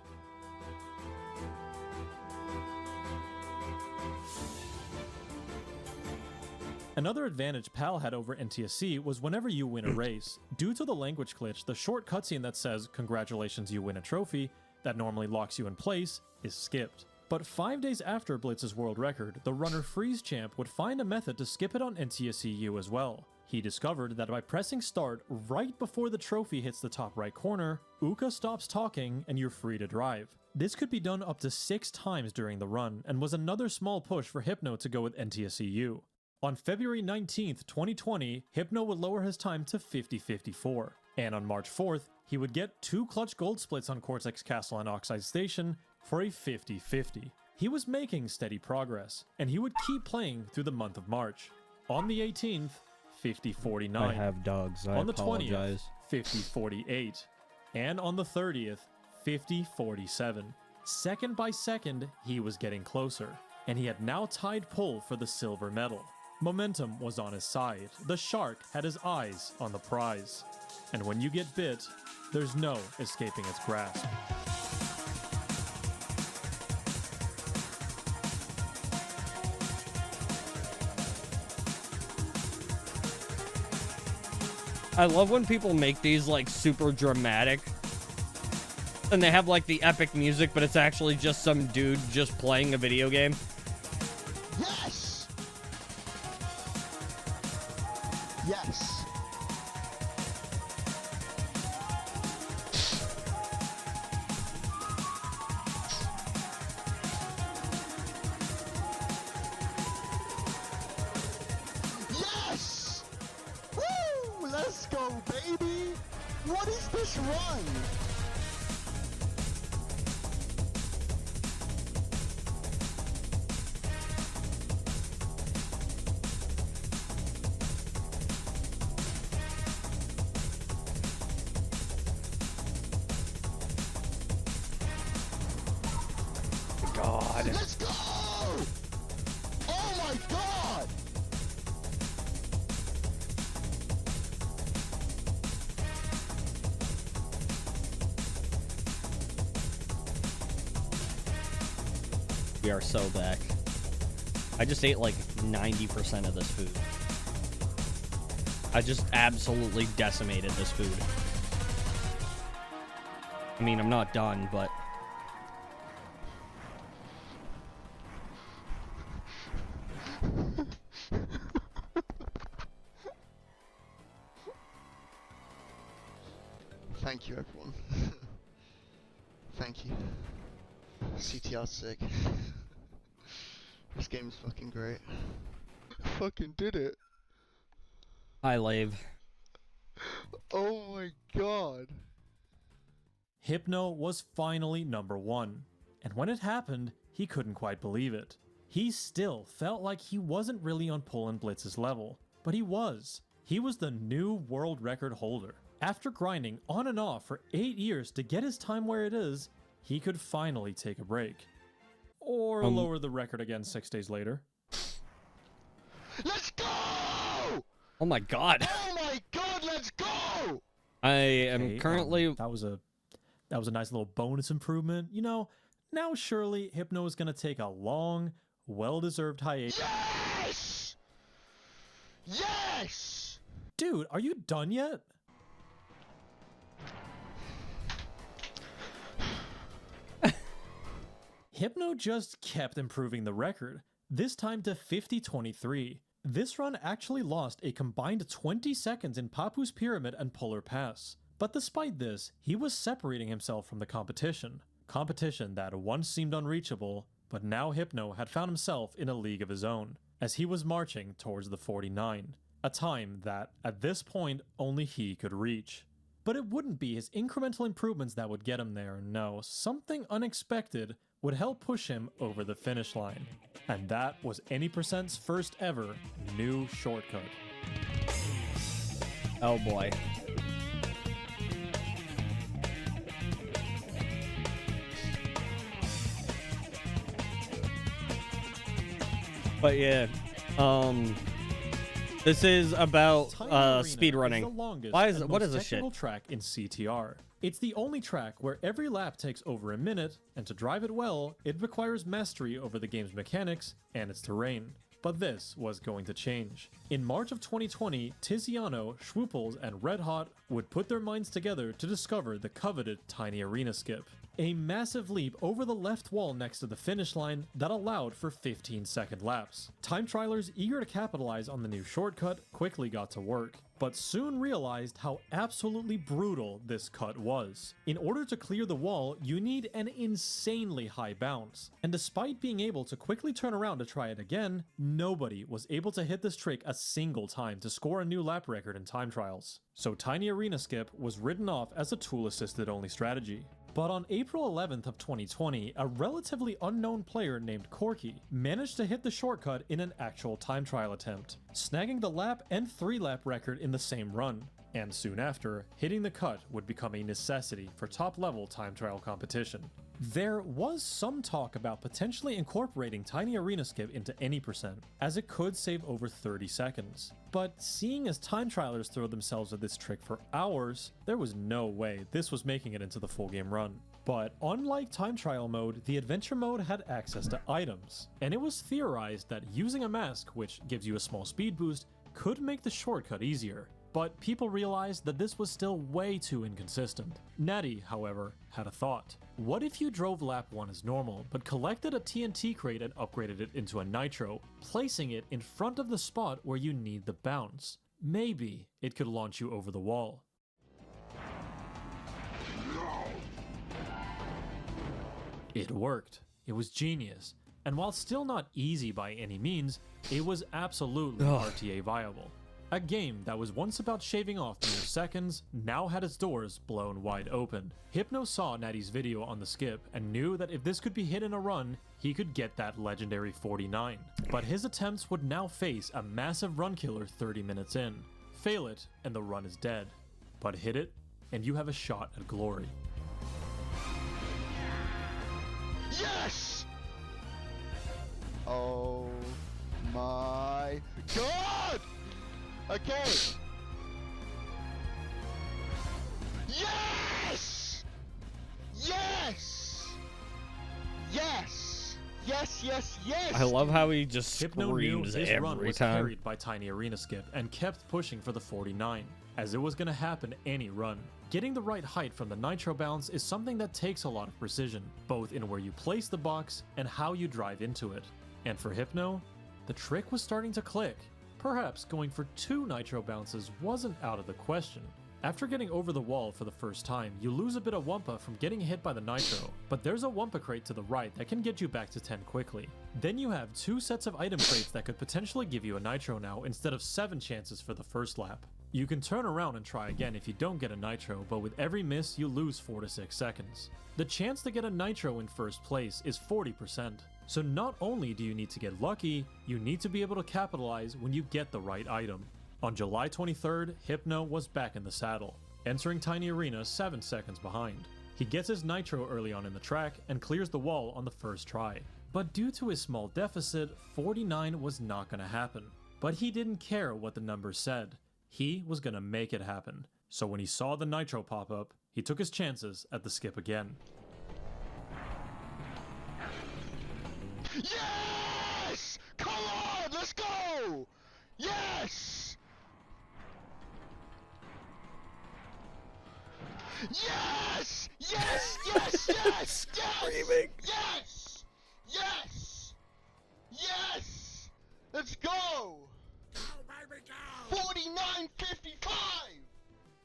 Another advantage PAL had over NTSC was whenever you win a race. Due to the language glitch, the short cutscene that says, "Congratulations, you win a trophy," that normally locks you in place, is skipped. But 5 days after Blitz's world record, the runner Freeze Champ would find a method to skip it on NTSC-U as well. He discovered that by pressing start right before the trophy hits the top right corner, Uka stops talking and you're free to drive. This could be done up to 6 times during the run, and was another small push for Hypno to go with NTSC-U. On February 19th, 2020, Hypno would lower his time to 50:54, and on March 4th, he would get 2 clutch gold splits on Cortex Castle and Oxide Station for a 50-50. He was making steady progress, and he would keep playing through the month of March. On the 18th, 50-49. I have dogs, I on the apologize. 20th, 50-48. And on the 30th, 50-47. Second by second, he was getting closer, and he had now tied Pull for the silver medal. Momentum was on his side. The shark had his eyes on the prize. And when you get bit, there's no escaping its grasp. I love when people make these like super dramatic And they have like the epic music, but it's actually just some dude just playing a video game. Yes! Yes. Yes! Woo! Let's go, baby! What is this run? God. Let's go! Oh my god! We are so back. I just ate like 90% of this food. I just absolutely decimated this food. I mean, I'm not done, but... Thank you, everyone. Thank you. CTR's sick. This game is fucking great. I fucking did it. Hi, Lave. Oh my god. Hypno was finally #1, and when it happened, he couldn't quite believe it. He still felt like he wasn't really on Poland Blitz's level, but he was. He was the new world record holder. After grinding on and off for 8 years to get his time where it is, he could finally take a break. Or lower the record again 6 days later. Let's go! Oh my god. Oh my god, let's go! I am Okay, currently... that was a nice little bonus improvement. You know, now surely Hypno is gonna take a long, well-deserved hiatus. Yes! Yes! Dude, are you done yet? Hypno just kept improving the record, this time to 50-23. This run actually lost a combined 20 seconds in Papu's Pyramid and Polar Pass. But despite this, he was separating himself from the competition. Competition that once seemed unreachable, but now Hypno had found himself in a league of his own, as he was marching towards the 49, a time that, at this point, only he could reach. But it wouldn't be his incremental improvements that would get him there, no, something unexpected would help push him over the finish line. And that was Any%'s first ever new shortcut. Oh boy. But yeah, this is about speed running. What is this shit? Track in CTR. It's the only track where every lap takes over a minute, and to drive it well, it requires mastery over the game's mechanics and its terrain. But this was going to change. In March of 2020, Tiziano, Schwooples, and Red Hot would put their minds together to discover the coveted Tiny Arena skip. A massive leap over the left wall next to the finish line that allowed for 15-second laps. Time trialers eager to capitalize on the new shortcut quickly got to work, but soon realized how absolutely brutal this cut was. In order to clear the wall, you need an insanely high bounce, and despite being able to quickly turn around to try it again, nobody was able to hit this trick a single time to score a new lap record in time trials. So Tiny Arena Skip was written off as a tool-assisted only strategy. But on April 11th of 2020, a relatively unknown player named Corky managed to hit the shortcut in an actual time trial attempt, snagging the lap and 3-lap record in the same run. And soon after, hitting the cut would become a necessity for top-level time trial competition. There was some talk about potentially incorporating Tiny Arena Skip into Any%, as it could save over 30 seconds. But seeing as time trialers throw themselves at this trick for hours, there was no way this was making it into the full game run. But unlike time trial mode, the adventure mode had access to items, and it was theorized that using a mask, which gives you a small speed boost, could make the shortcut easier. but people realized that this was still way too inconsistent. Natty, however, had a thought. What if you drove lap 1 as normal, but collected a TNT crate and upgraded it into a nitro, placing it in front of the spot where you need the bounce? Maybe it could launch you over the wall. It worked. It was genius. And while still not easy by any means, it was absolutely RTA viable. A game that was once about shaving off mere seconds now had its doors blown wide open. Hypno saw Natty's video on the skip and knew that if this could be hit in a run, he could get that legendary 49. But his attempts would now face a massive run killer 30 minutes in. Fail it, and the run is dead. But hit it, and you have a shot at glory. Yes! Oh my god! Okay. Yes! Yes! Yes! Yes, yes, yes! I love how he just Hypno knew screams his run every was time. carried by Tiny Arena Skip and kept pushing for the 49, as it was going to happen any run. Getting the right height from the nitro bounce is something that takes a lot of precision, both in where you place the box and how you drive into it. And for Hypno, the trick was starting to click. Perhaps going for 2 nitro bounces wasn't out of the question. After getting over the wall for the first time, you lose a bit of Wumpa from getting hit by the nitro, but there's a Wumpa crate to the right that can get you back to 10 quickly. Then you have 2 sets of item crates that could potentially give you a nitro now instead of 7 chances for the first lap. You can turn around and try again if you don't get a nitro, but with every miss you lose 4 to 6 seconds. The chance to get a nitro in first place is 40%. So not only do you need to get lucky, you need to be able to capitalize when you get the right item. On July 23rd, Hypno was back in the saddle, entering Tiny Arena 7 seconds behind. He gets his nitro early on in the track and clears the wall on the first try. But due to his small deficit, 49 was not going to happen. But he didn't care what the numbers said. He was going to make it happen. So when he saw the nitro pop up, he took his chances at the skip again. Yes! Come on, let's go! Yes! Yes! Yes! Yes! Yes! Screaming. Yes! Yes! Yes! Let's go! 49.55!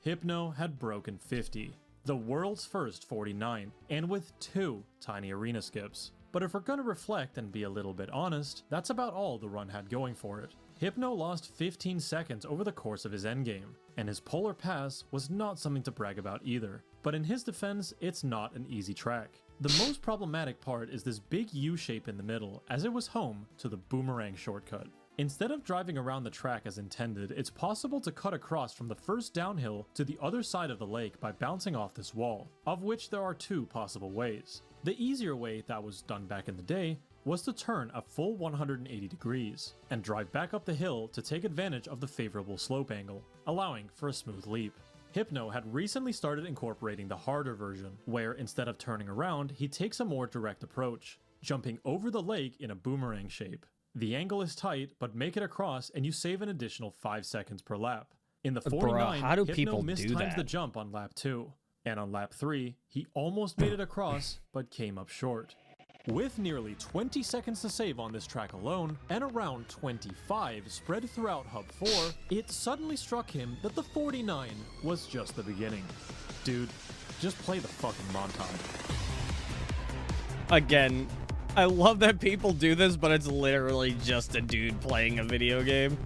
Hypno had broken 50, the world's first 49, and with 2 Tiny Arena skips. But if we're gonna reflect and be a little bit honest, that's about all the run had going for it. Hypno lost 15 seconds over the course of his endgame, and his polar pass was not something to brag about either. But in his defense, it's not an easy track. The most problematic part is this big U shape in the middle, as it was home to the boomerang shortcut. Instead of driving around the track as intended, it's possible to cut across from the first downhill to the other side of the lake by bouncing off this wall, of which there are 2 possible ways. The easier way that was done back in the day was to turn a full 180 degrees and drive back up the hill to take advantage of the favorable slope angle, allowing for a smooth leap. Hypno had recently started incorporating the harder version, where instead of turning around, he takes a more direct approach, jumping over the lake in a boomerang shape. The angle is tight, but make it across and you save an additional 5 seconds per lap. In the 49, how do Hypno people do mistimes that? the jump on lap 2. And on lap 3, he almost made it across, but came up short. With nearly 20 seconds to save on this track alone, and around 25 spread throughout Hub 4, it suddenly struck him that the 49 was just the beginning. Dude, just play the fucking montage. Again, I love that people do this, but it's literally just a dude playing a video game.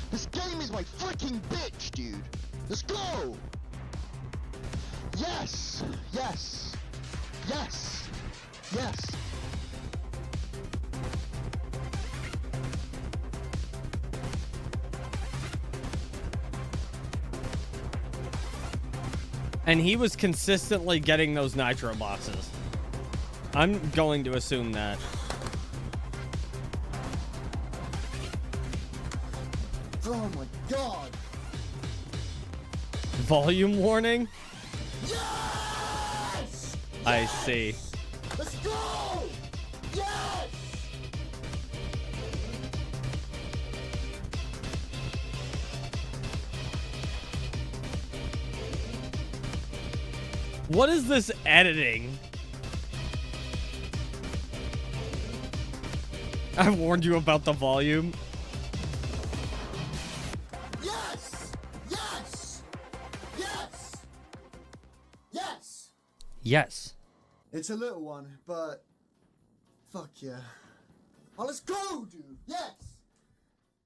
This game is my freaking bitch, dude. Let's go! Yes! Yes! Yes! Yes! And he was consistently getting those nitro boxes. I'm going to assume that. Oh my god! Volume warning? Yes! I see. Let's go! Yes! What is this editing? I warned you about the volume. Yes! Yes! Yes! Yes! Yes. It's a little one, but fuck yeah. Oh, let's go, dude! Yes!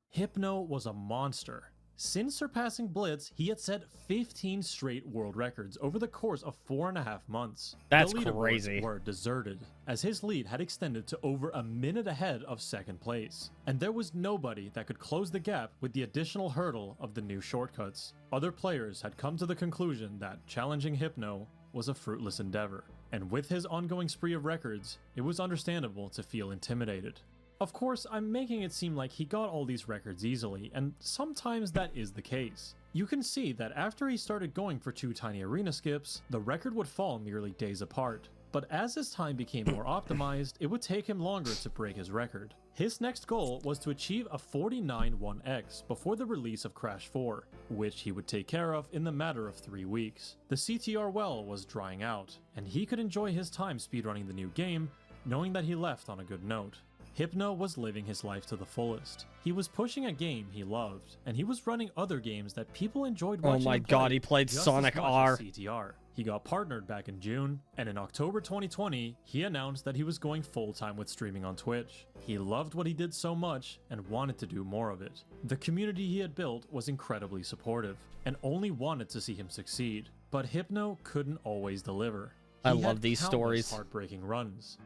Hypno was a monster. Since surpassing Blitz, he had set 15 straight world records over the course of 4.5 months. That's the leaderboards crazy. were deserted, as his lead had extended to over a minute ahead of second place, and there was nobody that could close the gap with the additional hurdle of the new shortcuts. Other players had come to the conclusion that challenging Hypno was a fruitless endeavor, and with his ongoing spree of records, it was understandable to feel intimidated. Of course, I'm making it seem like he got all these records easily, and sometimes that is the case. You can see that after he started going for 2 tiny arena skips, the record would fall merely days apart. But as his time became more optimized, it would take him longer to break his record. His next goal was to achieve a 49.1x before the release of Crash 4, which he would take care of in the matter of 3 weeks. The CTR well was drying out, and he could enjoy his time speedrunning the new game, knowing that he left on a good note. Hypno was living his life to the fullest. He was pushing a game he loved, and he was running other games that people enjoyed watching. Oh my him play god, he played just Sonic as much R. as CTR. He got partnered back in June, and in October 2020, he announced that he was going full-time with streaming on Twitch. He loved what he did so much and wanted to do more of it. The community he had built was incredibly supportive, and only wanted to see him succeed. But Hypno couldn't always deliver. I He love had these countless stories. heartbreaking runs.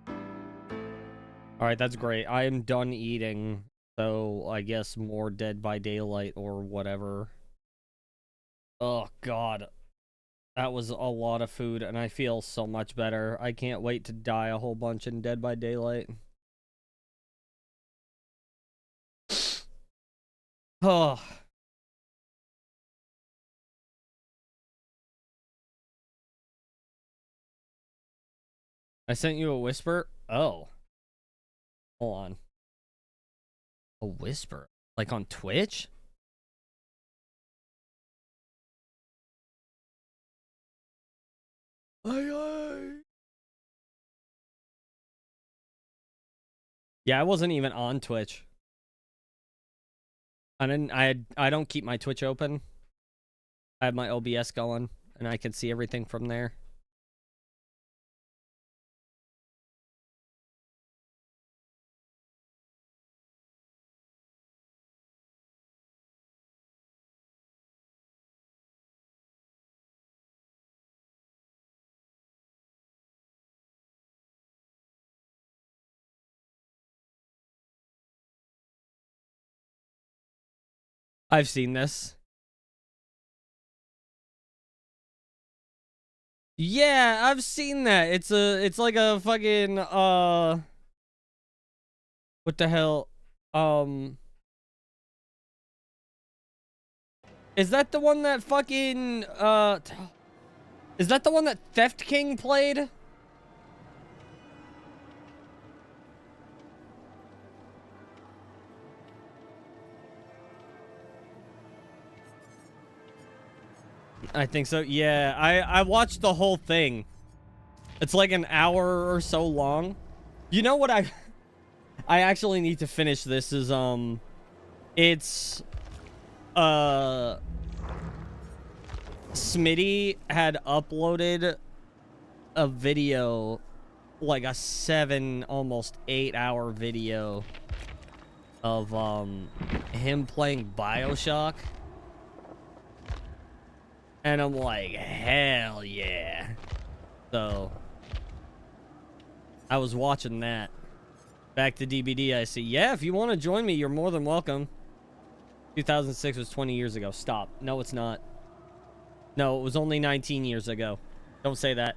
All right, that's great. I am done eating, so I guess more Dead by Daylight or whatever. Oh, God. That was a lot of food, and I feel so much better. I can't wait to die a whole bunch in Dead by Daylight. Oh. I sent you a whisper? Oh. Hold on. A whisper? Like on Twitch? Yeah, I wasn't even on Twitch. I don't keep my Twitch open. I have my OBS going, and I can see everything from there. I've seen this. Yeah, I've seen that. It's like a fucking what the hell? Is that the one that fucking is that the one that Theft King played? I think so. Yeah, I watched the whole thing. It's like an hour or so long. You know what I actually need to finish this is it's Smitty had uploaded a video, like a 7 almost 8 hour video of him playing BioShock. And I'm like, hell yeah. So I was watching that. Back to DBD, I see. Yeah, if you want to join me, you're more than welcome. 2006 was 20 years ago. Stop. No, it's not. No, it was only 19 years ago. Don't say that.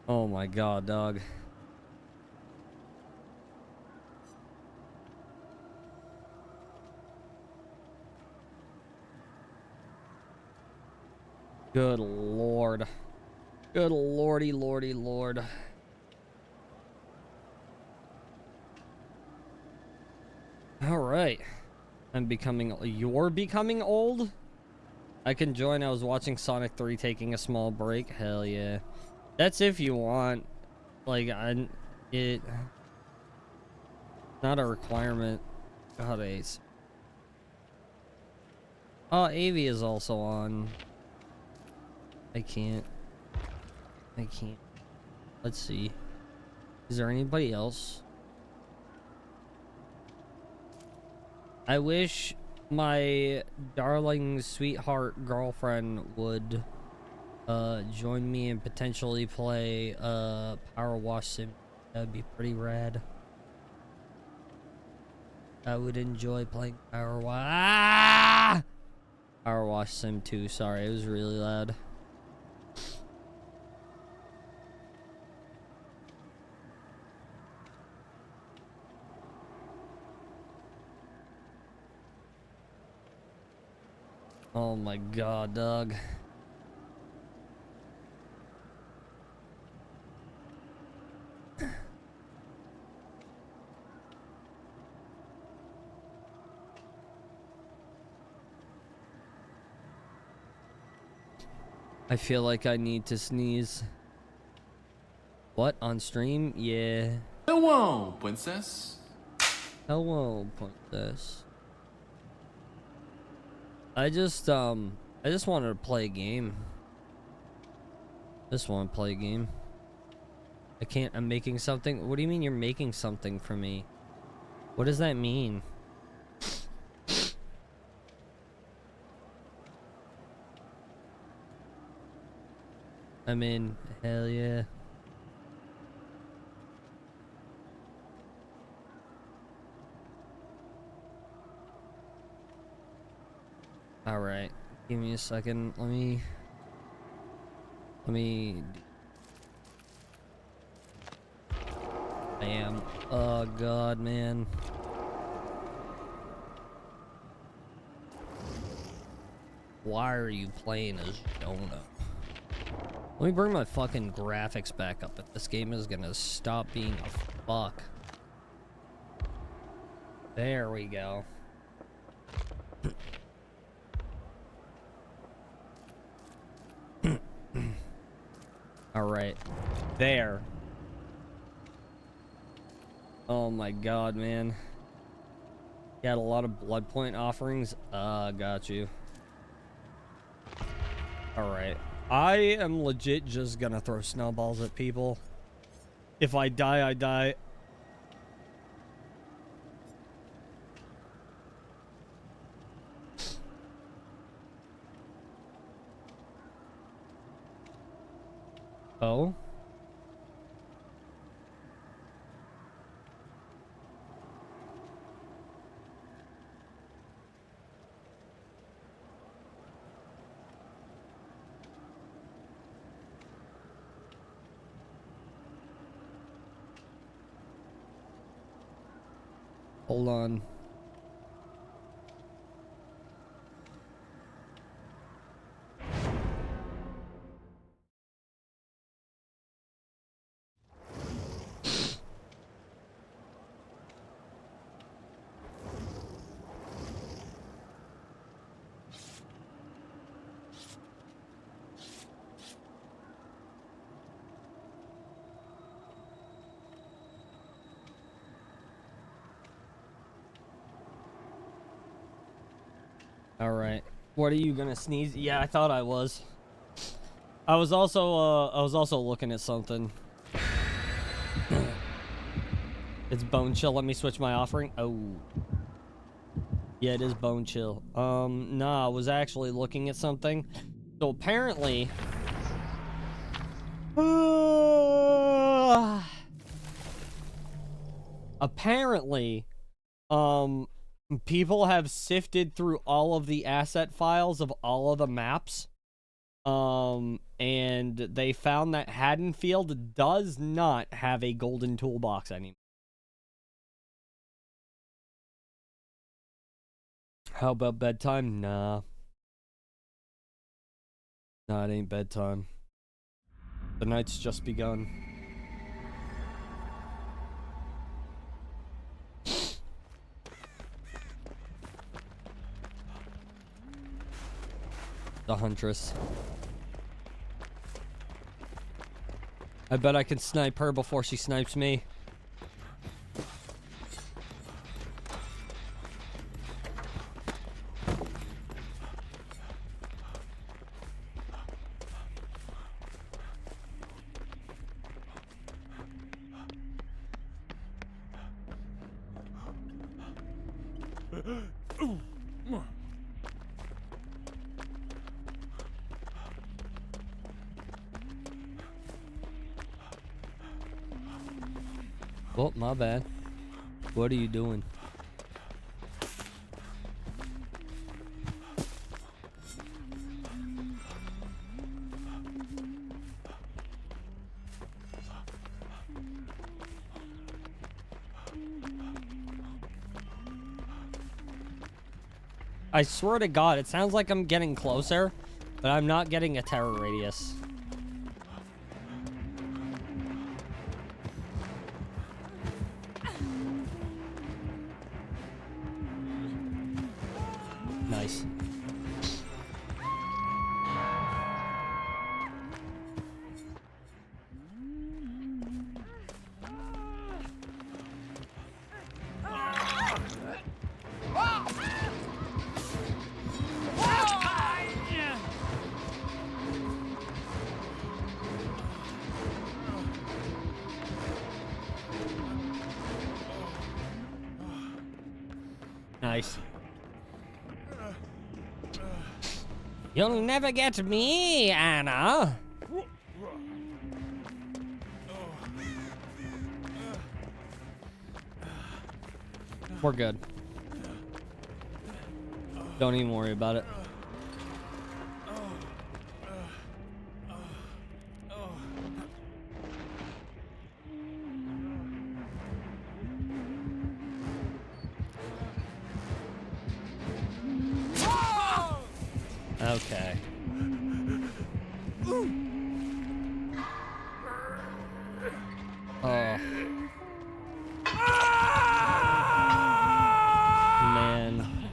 Oh my god, dog. Good lord. Good lordy, lordy, lord. All right. You're becoming old? I can join. I was watching Sonic 3 taking a small break. Hell yeah. That's if you want. Like, it's not a requirement. God, Ace. Oh, Avi is also on. I can't. Let's see. Is there anybody else? I wish my darling sweetheart girlfriend would join me and potentially play Power Wash Sim. That'd be pretty rad. I would enjoy playing Power Wash Sim 2. Sorry, it was really loud. Oh my god, Doug. I feel like I need to sneeze. What? On stream? Yeah. Hello, princess. Hello, princess. I just wanted to play a game. Just want to play a game. I'm making something. What do you mean you're making something for me? What does that mean? I mean, hell yeah. All right. Give me a second. Let me Bam. Oh god, man. Why are you playing as Jonah? Let me bring my fucking graphics back up if this game is gonna stop being a fuck. There we go. Alright. There. Oh my god, man. Got a lot of blood point offerings. Got you. Alright. I am legit just gonna throw snowballs at people. If I die, I die. Oh? Hold on. Alright. What are you gonna sneeze? Yeah, I thought I was. I was also looking at something. It's Bone Chill. Let me switch my offering. Oh. Yeah, it is Bone Chill. Nah, I was actually looking at something. So apparently... apparently, people have sifted through all of the asset files of all of the maps. And they found that Haddonfield does not have a golden toolbox anymore. How about bedtime? Nah. Nah, it ain't bedtime. The night's just begun. The Huntress. I bet I can snipe her before she snipes me. Oh, my bad. What are you doing? I swear to God, it sounds like I'm getting closer, but I'm not getting a terror radius. Nice. Nice. You'll never get me, Anna. We're good. Don't even worry about it. Okay. Oh. Man.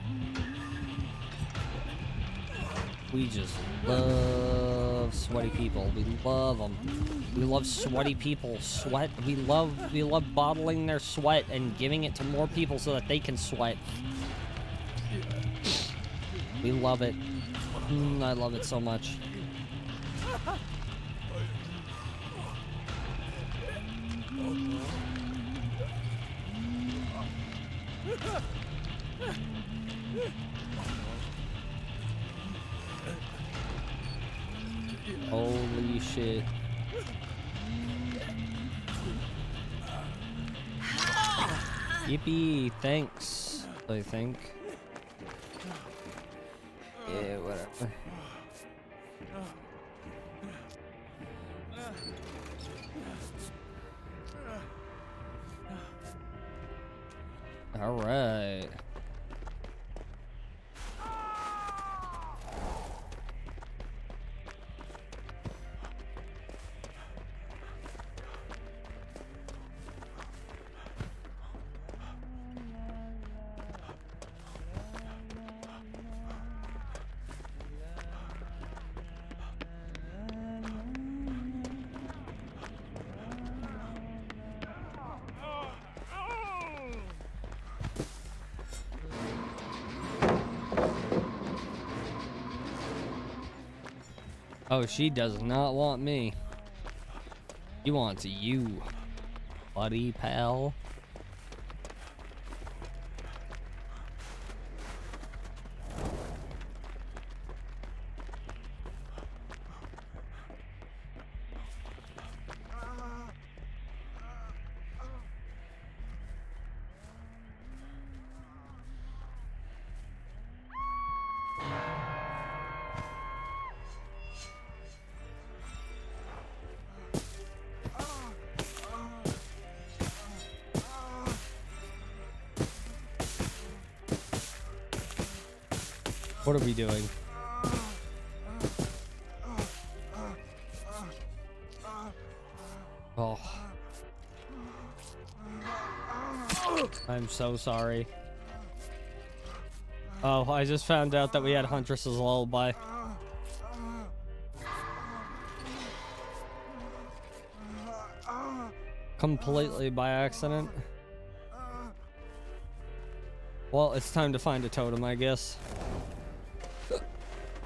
We just love sweaty people. We love them. We love sweaty people. Sweat. We love bottling their sweat and giving it to more people so that they can sweat. We love it. I love it so much. Holy shit. Yippee, thanks, I think. Yeah, whatever. All right. Oh, she does not want me. She wants you, buddy pal. What are we doing? I'm so sorry. Oh, I just found out that we had Huntress's Lullaby. Completely by accident. Well, it's time to find a totem, I guess.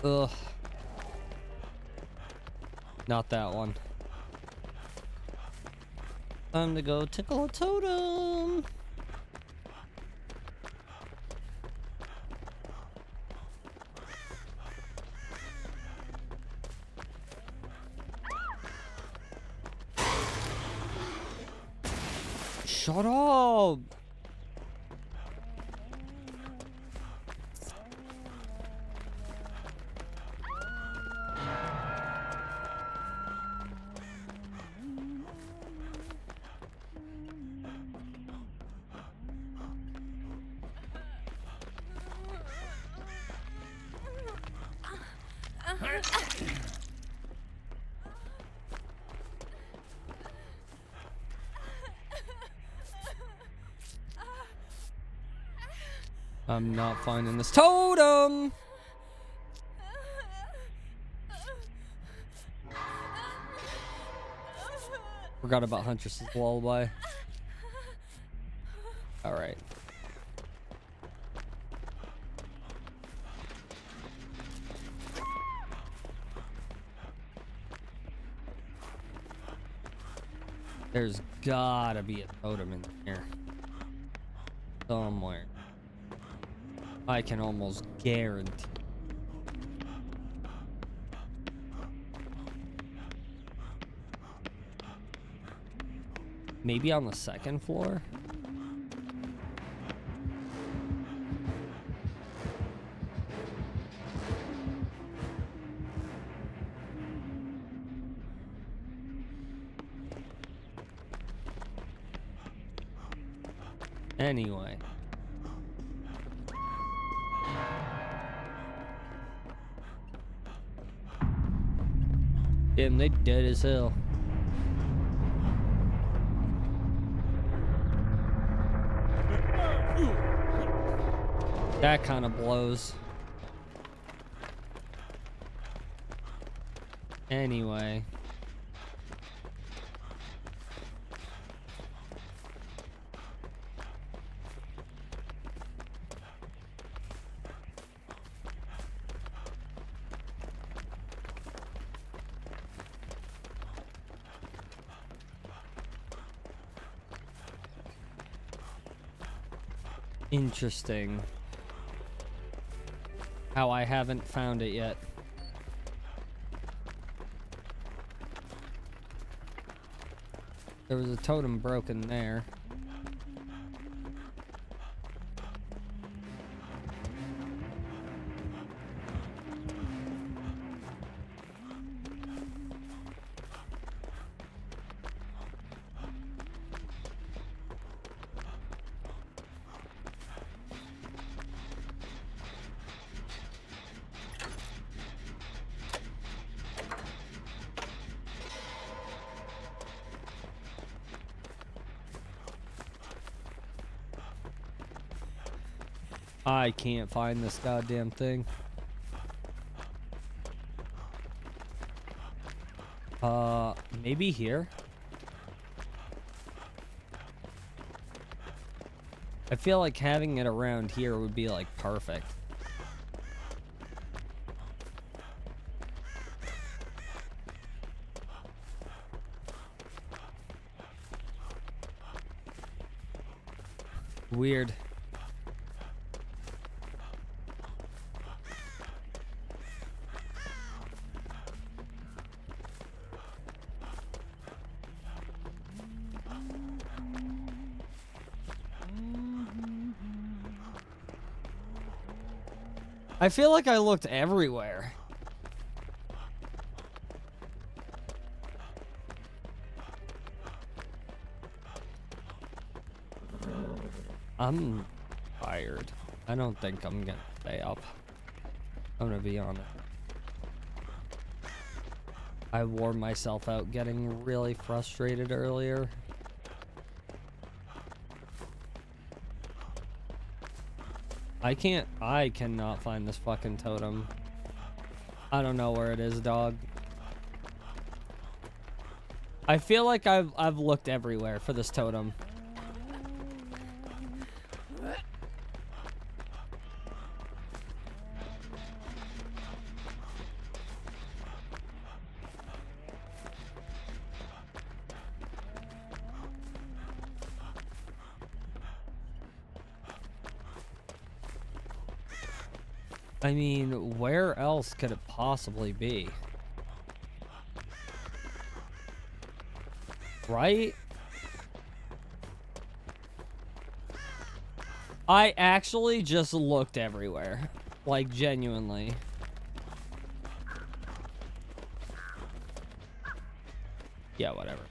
Ugh. Not that one. Time to go tickle a totem. Shut up! I'm not finding this totem! Forgot about Huntress's Lullaby. Alright. There's gotta be a totem in here. Somewhere. I can almost guarantee. Maybe on the second floor? Anyway. Damn, they dead as hell. That kind of blows. Anyway. Interesting. How I haven't found it yet. There was a totem broken there. I can't find this goddamn thing. Maybe here? I feel like having it around here would be like perfect. Weird. I feel like I looked everywhere. I'm tired. I don't think I'm gonna stay up. I'm gonna be honest. I wore myself out getting really frustrated earlier. I cannot find this fucking totem. I don't know where it is, dog. I feel like I've looked everywhere for this totem. I mean, where else could it possibly be? Right? I actually just looked everywhere. Like, genuinely. Yeah, whatever.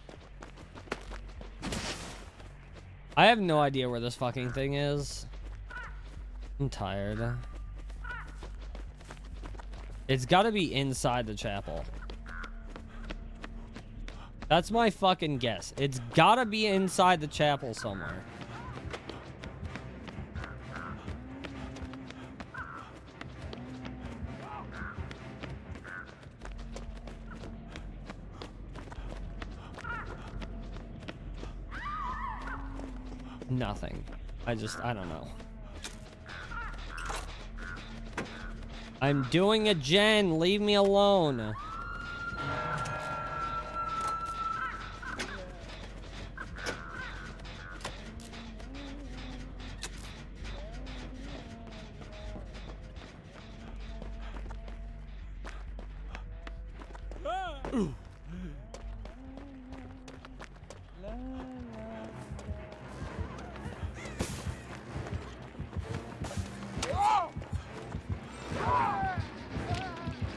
I have no idea where this fucking thing is. I'm tired. It's gotta be inside the chapel. That's my fucking guess. It's gotta be inside the chapel somewhere. Nothing. I don't know. I'm doing a gen. Leave me alone.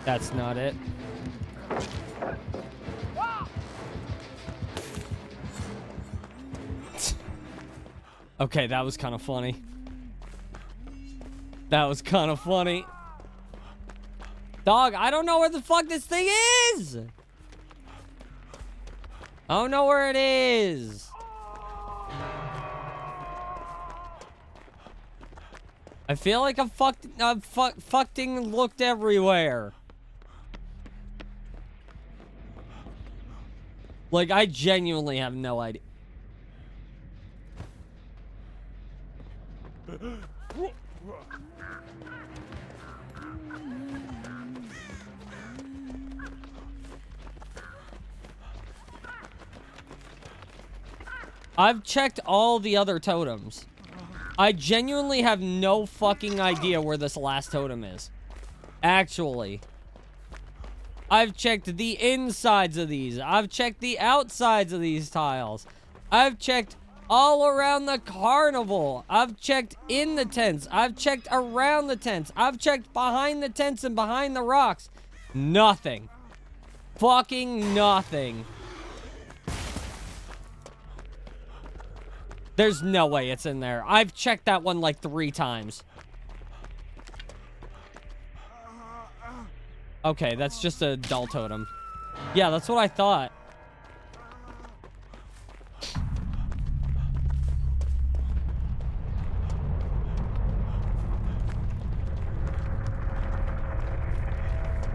That's not it. Okay, that was kind of funny. That was kind of funny. Dog, I don't know where the fuck this thing is. I don't know where it is. I feel like I've fucking looked everywhere. Like, I genuinely have no idea. I've checked all the other totems. I genuinely have no fucking idea where this last totem is. Actually. I've checked the insides of these. I've checked the outsides of these tiles. I've checked all around the carnival. I've checked in the tents. I've checked around the tents. I've checked behind the tents and behind the rocks. Nothing. Fucking nothing. There's no way it's in there. I've checked that one like 3 times. Okay, that's just a dull totem. Yeah, that's what I thought.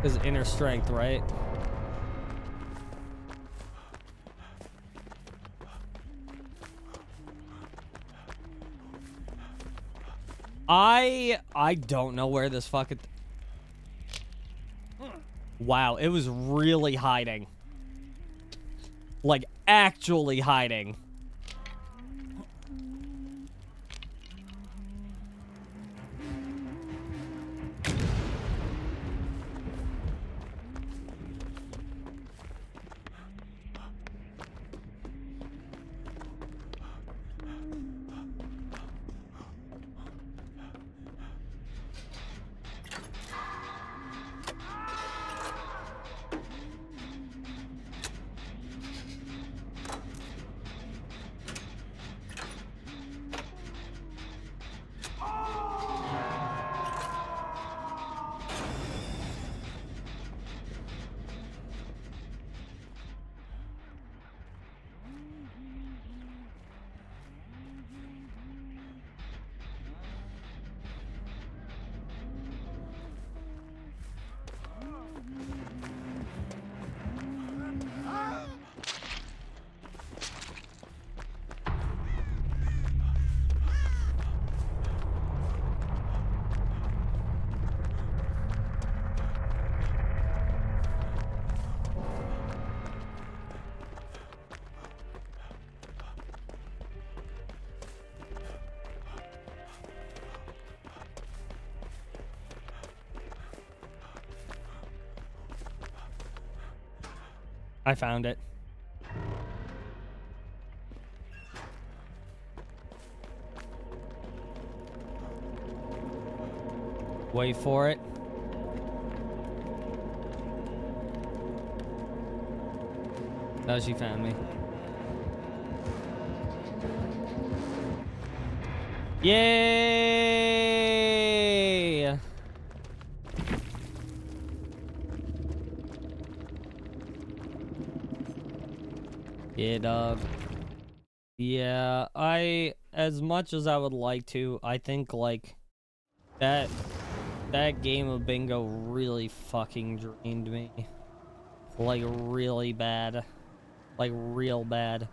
His inner strength, right? I don't know where this fucking... Wow, it was really hiding. Like, actually hiding. I found it. Wait for it. Oh, she found me. Yay! Yeah, dog. Yeah, as much as I would like to, I think, like, that game of bingo really fucking drained me. Like, really bad. Like, real bad.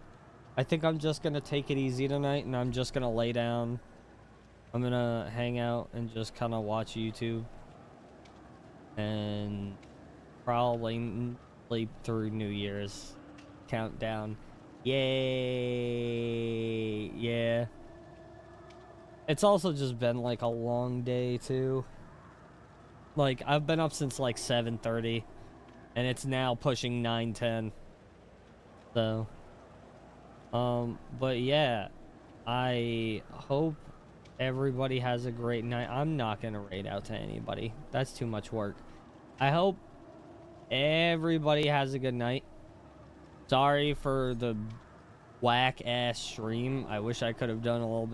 I think I'm just gonna take it easy tonight, and I'm just gonna lay down. I'm gonna hang out and just kind of watch YouTube. And probably sleep through New Year's countdown. Yay! Yeah. It's also just been like a long day too. Like I've been up since like 7:30 and it's now pushing 9:10. So but yeah, I hope everybody has a great night. I'm not going to raid out to anybody. That's too much work. I hope everybody has a good night. Sorry for the whack ass stream. I wish I could have done a little bit